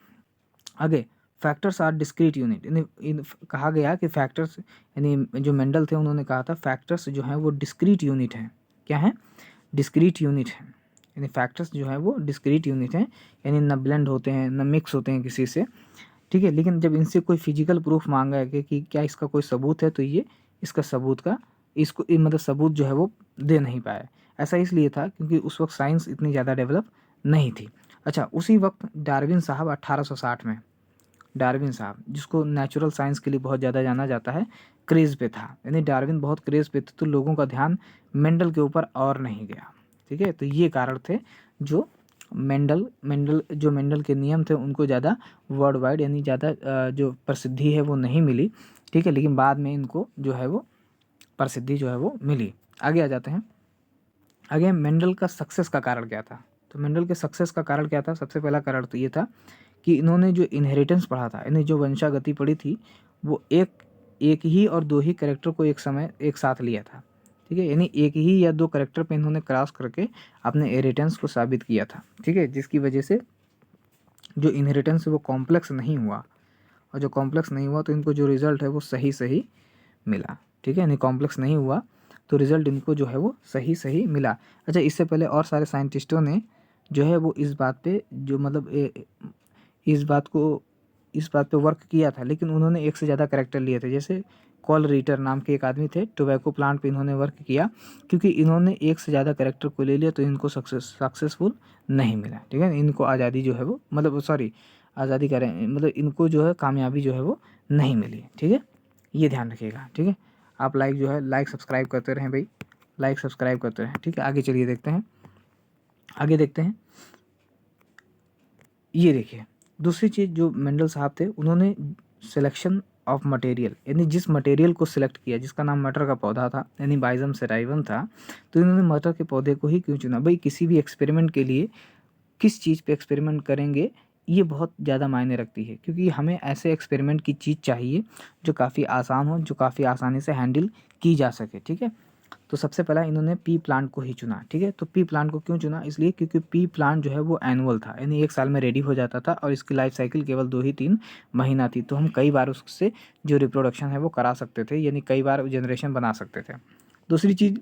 Speaker 1: आगे, फैक्टर्स आर डिस्क्रीट यूनिट, यानी कहा गया कि फैक्टर्स, यानी जो मेंडल थे उन्होंने कहा था फैक्टर्स जो हैं वो डिस्क्रीट यूनिट हैं। क्या है? डिस्क्रीट यूनिट है, यानी फैक्टर्स जो है वो डिस्क्रीट यूनिट हैं, यानी न ब्लेंड होते हैं न मिक्स होते हैं किसी से। ठीक है, लेकिन जब इनसे कोई फिजिकल प्रूफ मांगा है कि क्या इसका कोई सबूत है, तो ये इसका सबूत का मतलब सबूत जो है वो दे नहीं पाए। ऐसा इसलिए था क्योंकि उस वक्त साइंस इतनी ज़्यादा डेवलप नहीं थी। अच्छा, उसी वक्त डार्विन साहब 1860 में, डार्विन साहब जिसको नेचुरल साइंस के लिए बहुत ज़्यादा जाना जाता है, क्रेज़ पे था, यानी डार्विन बहुत क्रेज़ पे थे, तो लोगों का ध्यान मेंडल के ऊपर और नहीं गया। ठीक है, तो ये कारण थे जो मेंडल के नियम थे उनको ज़्यादा वर्ल्ड वाइड, यानी ज़्यादा जो प्रसिद्धि है वो नहीं मिली। ठीक है, लेकिन बाद में इनको जो है वो प्रसिद्धि जो है वो मिली। आगे आ जाते हैं। आगे, मेंडल का सक्सेस का कारण क्या था? तो मेंडल के सक्सेस का कारण क्या था? सबसे पहला कारण तो ये था कि इन्होंने जो इनहेरिटेंस पढ़ा था, यानी जो वंशागति पढ़ी थी, वो एक ही और दो ही कैरेक्टर को एक समय एक साथ लिया था। ठीक है, यानी एक ही या दो कैरेक्टर पे इन्होंने क्रॉस करके अपने इनहेरिटेंस को साबित किया था। ठीक है, जिसकी वजह से जो इनहेरिटेंस है वो कॉम्प्लेक्स नहीं हुआ, और जो कॉम्प्लेक्स नहीं हुआ तो इनको जो रिजल्ट है वो सही सही मिला। ठीक है, यानी कॉम्प्लेक्स नहीं हुआ तो रिजल्ट इनको जो है वो सही सही मिला। अच्छा, इससे पहले और सारे साइंटिस्टों ने जो है वो इस बात पे जो मतलब इस बात पे वर्क किया था, लेकिन उन्होंने एक से ज़्यादा कैरेक्टर लिए थे। जैसे कॉल रीटर नाम के एक आदमी थे, टोबैको प्लांट पे इन्होंने वर्क किया, क्योंकि इन्होंने एक से ज़्यादा कैरेक्टर को ले लिया तो इनको सक्सेसफुल नहीं मिला। ठीक है, इनको आज़ादी जो है वो मतलब सॉरी आज़ादी कह रहे हैं, मतलब इनको जो है कामयाबी जो है वो नहीं मिली। ठीक है, ये ध्यान रखिएगा। ठीक है, आप लाइक सब्सक्राइब करते रहें भाई, लाइक सब्सक्राइब करते रहें। ठीक है, आगे चलिए देखते हैं। आगे देखते हैं, ये देखिए दूसरी चीज़ जो मेंडल साहब थे, उन्होंने सिलेक्शन ऑफ मटेरियल, यानी जिस मटेरियल को सिलेक्ट किया, जिसका नाम मटर का पौधा था, यानी बाइजम सेराइवम था, तो इन्होंने मटर के पौधे को ही क्यों चुना? भाई किसी भी एक्सपेरिमेंट के लिए किस चीज़ पे एक्सपेरिमेंट करेंगे ये बहुत ज़्यादा मायने रखती है, क्योंकि हमें ऐसे एक्सपेरिमेंट की चीज़ चाहिए जो काफ़ी आसान हो, जो काफ़ी आसानी से हैंडल की जा सके। ठीक है, तो सबसे पहला इन्होंने पी प्लांट को ही चुना। ठीक है, तो पी प्लांट को क्यों चुना? इसलिए क्योंकि पी प्लांट जो है वो एनुअल था, यानी एक साल में रेडी हो जाता था, और इसकी लाइफ साइकिल केवल 2 ही 3 महीना थी, तो हम कई बार उससे जो रिप्रोडक्शन है वो करा सकते थे, यानी कई बार जनरेशन बना सकते थे। दूसरी चीज़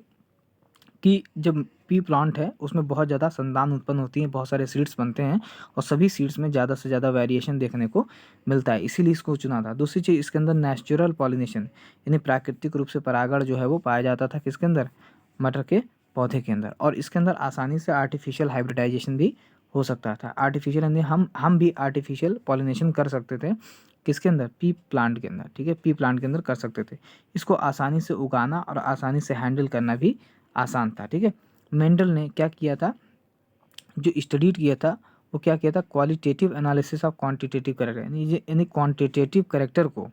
Speaker 1: कि जब पी प्लांट है उसमें बहुत ज़्यादा संतान उत्पन्न होती है, बहुत सारे सीड्स बनते हैं, और सभी सीड्स में ज़्यादा से ज़्यादा वेरिएशन देखने को मिलता है, इसीलिए इसको चुना था। दूसरी चीज़, इसके अंदर नेचुरल पॉलिनेशन, यानी प्राकृतिक रूप से परागण जो है वो पाया जाता था किसके अंदर? मटर के पौधे के अंदर। और इसके अंदर आसानी से आर्टिफिशियल हाइब्रिडाइजेशन भी हो सकता था। आर्टिफिशियल यानी हम भी आर्टिफिशियल पॉलिनेशन कर सकते थे किसके अंदर? पी प्लांट के अंदर। ठीक है, पी प्लांट के अंदर कर सकते थे। इसको आसानी से उगाना और आसानी से हैंडल करना भी आसान था। ठीक है, मेंडल ने क्या किया था, जो स्टडीड किया था वो क्या किया था? Qualitative analysis of quantitative character, यानी क्वांटिटेटिव कैरेक्टर को,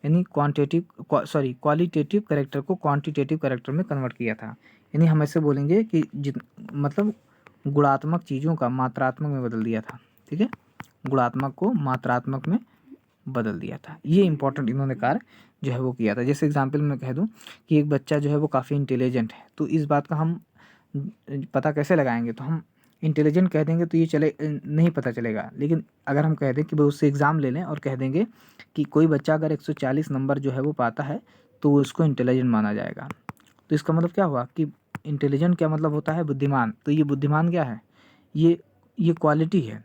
Speaker 1: यानी क्वालिटेटिव कैरेक्टर को क्वांटिटेटिव कैरेक्टर में कन्वर्ट किया था। यानी हम ऐसे बोलेंगे कि मतलब गुणात्मक चीज़ों का मात्रात्मक में बदल दिया था। ठीक है, गुणात्मक को मात्रात्मक में बदल दिया था। ये इंपॉर्टेंट इन्होंने कार्य जो है वो किया था। जैसे एग्जांपल मैं कह दूं कि एक बच्चा जो है वो काफ़ी इंटेलिजेंट है, तो इस बात का हम पता कैसे लगाएंगे? तो हम इंटेलिजेंट कह देंगे तो ये चले नहीं पता चलेगा। लेकिन अगर हम कह दें कि भाई उससे एग्ज़ाम ले लें और कह देंगे कि कोई बच्चा अगर 140 नंबर जो है वो पाता है तो वो उसको इंटेलिजेंट माना जाएगा। तो इसका मतलब क्या हुआ कि इंटेलिजेंट क्या मतलब होता है? बुद्धिमान। तो ये बुद्धिमान क्या है? ये क्वालिटी है।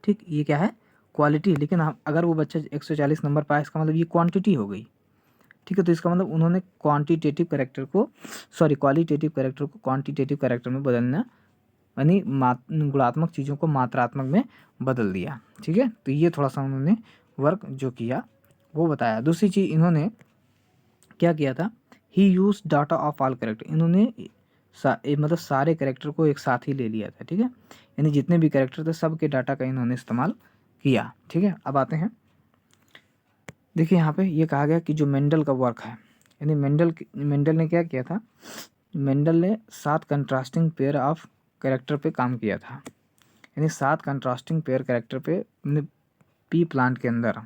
Speaker 1: ठीक, ये क्या है? क्वालिटी। लेकिन हम अगर वो बच्चा 140 नंबर पाए, इसका मतलब ये क्वांटिटी हो गई। ठीक है, तो इसका मतलब उन्होंने क्वांटिटेटिव कैरेक्टर को क्वालिटेटिव कैरेक्टर को क्वांटिटेटिव कैरेक्टर में बदलना, यानी गुणात्मक चीज़ों को मात्रात्मक में बदल दिया। ठीक है, तो ये थोड़ा सा उन्होंने वर्क जो किया वो बताया। दूसरी चीज़ इन्होंने क्या किया था? He use data of all character. इन्होंने मतलब सारे कैरेक्टर को एक साथ ही ले लिया था। ठीक है, यानी जितने भी कैरेक्टर थे सब के डाटा का इन्होंने इस्तेमाल किया। ठीक है, अब आते हैं, देखिए यहाँ पे ये कहा गया कि जो मेंडल का वर्क है, यानी मेंडल ने क्या किया था? मेंडल ने 7 कंट्रास्टिंग पेयर ऑफ कैरेक्टर पे काम किया था। यानी 7 कंट्रास्टिंग पेयर कैरेक्टर पे पी प्लांट के अंदर,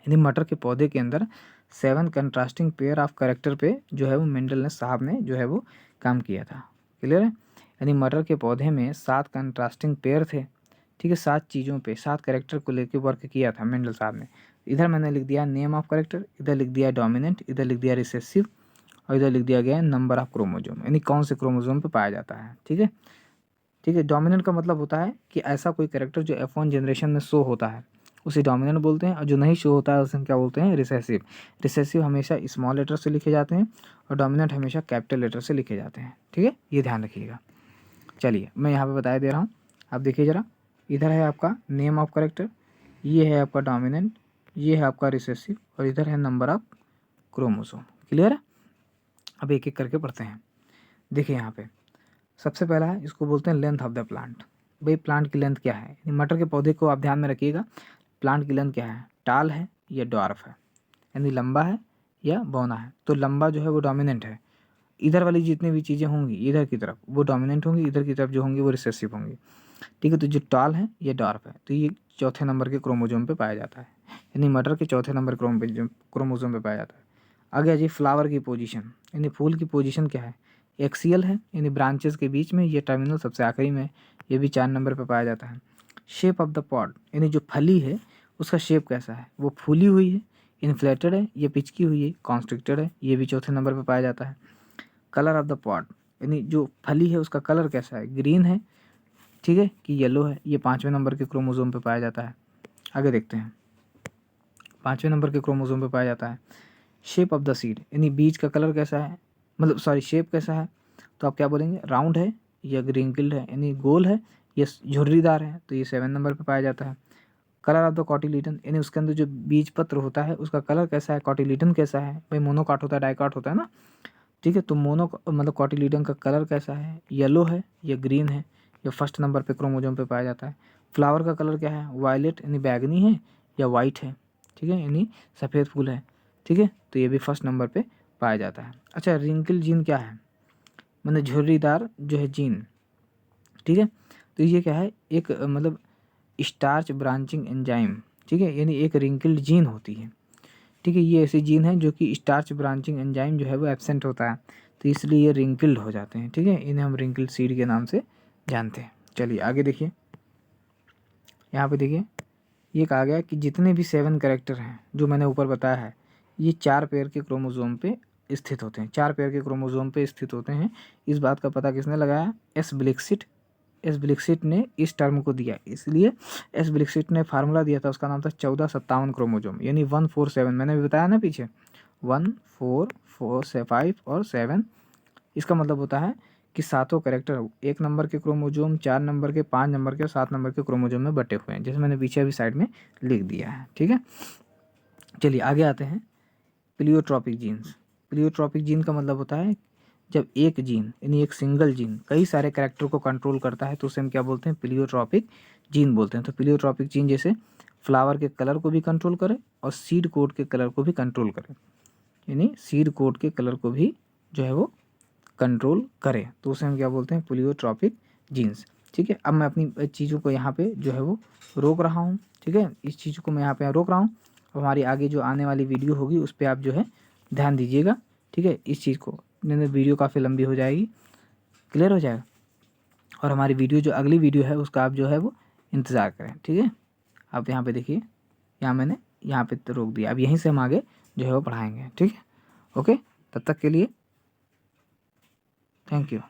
Speaker 1: यानी मटर के पौधे के अंदर 7 कंट्रास्टिंग पेयर ऑफ कैरेक्टर पे जो है वो मेंडल ने साहब ने जो है वो काम किया था। क्लियर है? यानी मटर के पौधे में 7 कंट्रास्टिंग पेयर थे। ठीक है, 7 चीज़ों पे 7 कैरेक्टर को लेकर वर्क किया था मेंडल साहब ने। इधर मैंने लिख दिया नेम ऑफ कैरेक्टर, इधर लिख दिया डोमिनेंट, इधर लिख दिया रिसेसिव, और इधर लिख दिया गया नंबर ऑफ क्रोमोजोम, यानी कौन से क्रोमोजोम पे पाया जाता है। ठीक है, ठीक है। डोमिनेंट का मतलब होता है कि ऐसा कोई कैरेक्टर जो F1 जनरेशन में शो होता है उसे डोमिनेंट बोलते हैं, और जो नहीं शो होता है उसे हम क्या बोलते हैं? रिसेसिव। रिसेसिव हमेशा स्मॉल लेटर से लिखे जाते हैं और डोमिनेंट हमेशा कैपिटल लेटर से लिखे जाते हैं। ठीक है, ये ध्यान रखिएगा। चलिए मैं यहाँ पे बता दे रहा हूँ, आप देखिए ज़रा। इधर है आपका नेम ऑफ कैरेक्टर, ये है आपका डोमिनेंट, ये है आपका रिसेसिव, और इधर है नंबर ऑफ क्रोमोसोम। क्लियर है? अब एक एक करके पढ़ते हैं। देखिए यहाँ पे सबसे पहला है, इसको बोलते हैं लेंथ ऑफ द प्लांट। भाई प्लांट की लेंथ क्या है? मटर के पौधे को आप ध्यान में रखिएगा, प्लांट की लेंथ क्या है? टाल है या डॉर्फ है, यानी लंबा है या बौना है। तो लंबा जो है वो डोमिनेंट है। इधर वाली जितनी भी चीज़ें होंगी इधर की तरफ वो डोमिनेंट होंगी, इधर की तरफ जो होंगी वो रिसेसिव होंगी। ठीक है, तो जो टाल है ये डॉर्फ है, तो ये चौथे नंबर के क्रोमोजोम पे पाया जाता है, यानी मटर के चौथे नंबर क्रोमोजोम पे पाया जाता है। आगे आ जाइए फ्लावर की पोजीशन, यानी फूल की पोजीशन क्या है? एक्सियल है, यानी ब्रांचेस के बीच में, ये टर्मिनल सबसे आखिरी में, ये भी 4 नंबर पे पाया जाता है। शेप ऑफ द पॉड, यानी जो फली है उसका शेप कैसा है? वो फूली हुई है, इन्फ्लेटेड है, ये पिचकी हुई है, कॉन्स्ट्रिक्टेड है, ये भी चौथे नंबर पे पाया जाता है। कलर ऑफ द पॉड, यानी जो फली है उसका कलर कैसा है? ग्रीन है, ठीक है, कि येलो है, ये 5वें नंबर के क्रोमोजोम पे पाया जाता है। आगे देखते हैं, 5वें नंबर के क्रोमोजोम पे पाया जाता है। शेप ऑफ द सीड, यानी बीज का कलर कैसा है, मतलब सॉरी शेप कैसा है? तो आप क्या बोलेंगे? राउंड है या ग्रिंकल्ड है, यानी गोल है या झुर्रीदार है, तो ये 7 नंबर पे पाया जाता है। कलर ऑफ द कॉटिलीडन, यानी उसके अंदर जो बीज पत्र होता है उसका कलर कैसा है? कॉटिलीडन कैसा है? भाई मोनोकॉट होता है, डाइकॉट होता है ना। ठीक है, तो मतलब कॉटिलीडन का कलर कैसा है? येलो है या ग्रीन है, या फर्स्ट नंबर पे क्रोमोजोम पे पाया जाता है। फ्लावर का कलर क्या है? वायलेट, यानी बैगनी है या वाइट है, ठीक है, यानी सफ़ेद फूल है। ठीक है, तो ये भी फर्स्ट नंबर पे पाया जाता है। अच्छा, रिंकल जीन क्या है? मतलब झुर्रीदार जो है जीन। ठीक है, तो ये क्या है? एक मतलब स्टार्च ब्रांचिंग एंजाइम। ठीक है, यानी एक रिंकल्ड जीन होती है। ठीक है, ये ऐसी जीन है जो कि स्टार्च ब्रांचिंग एंजाइम जो है वो एब्सेंट होता है, तो इसलिए ये रिंकल्ड हो जाते हैं। ठीक है, इन्हें हम रिंकल्ड सीड के नाम से जानते हैं। चलिए आगे देखिए, यहाँ पे देखिए ये कहा गया कि जितने भी 7 कैरेक्टर हैं जो मैंने ऊपर बताया है, ये 4 पेयर के क्रोमोजोम पे स्थित होते हैं, 4 पेयर के क्रोमोजोम पे स्थित होते हैं। इस बात का पता किसने लगाया? एस ब्लिक्सिट ने इस टर्म को दिया, इसलिए एस ब्लिक्सिट ने फार्मूला दिया था, उसका नाम था 1457 क्रोमोजोम, यानी 147। मैंने भी बताया ना पीछे 1 4 4 से 5 और 7। इसका मतलब होता है कि सातों कैरेक्टर 1 नंबर के क्रोमोजोम, 4 नंबर के, 5 नंबर के और 7 नंबर के क्रोमोजोम में बटे हुए हैं, जैसे मैंने पीछे अभी साइड में लिख दिया है। ठीक है, चलिए आगे आते हैं। Pleiotropic jeans. प्लियोट्रॉपिक जीन का मतलब होता है जब एक जीन यानी एक सिंगल जीन कई सारे कैरेक्टर को कंट्रोल करता है तो उसे हम क्या बोलते हैं? प्लियोट्रॉपिक जीन बोलते हैं। तो प्लियोट्रॉपिक जीन जैसे फ्लावर के कलर को भी कंट्रोल करे और सीड कोड के कलर को भी कंट्रोल करे, यानी सीड कोड के कलर को भी जो है वो कंट्रोल करे, तो उसे हम क्या बोलते हैं, प्लियोट्रॉपिक जीन्स। ठीक है, अब मैं अपनी चीज़ों को यहाँ पे जो है वो रोक रहा हूँ। ठीक है, इस चीज़ को मैं यहाँ पे रोक रहा हूँ, और हमारी आगे जो आने वाली वीडियो होगी उस पर आप जो है ध्यान दीजिएगा। ठीक है, इस चीज़ को, नहीं तो वीडियो काफ़ी लंबी हो जाएगी, क्लियर हो जाएगा। और हमारी वीडियो जो अगली वीडियो है उसका आप जो है वो इंतज़ार करें। ठीक है, आप यहाँ पे देखिए, यहाँ मैंने यहाँ पे तो रोक दिया, अब यहीं से हम आगे जो है वो पढ़ाएंगे। ठीक है, ओके, तब तक के लिए थैंक यू।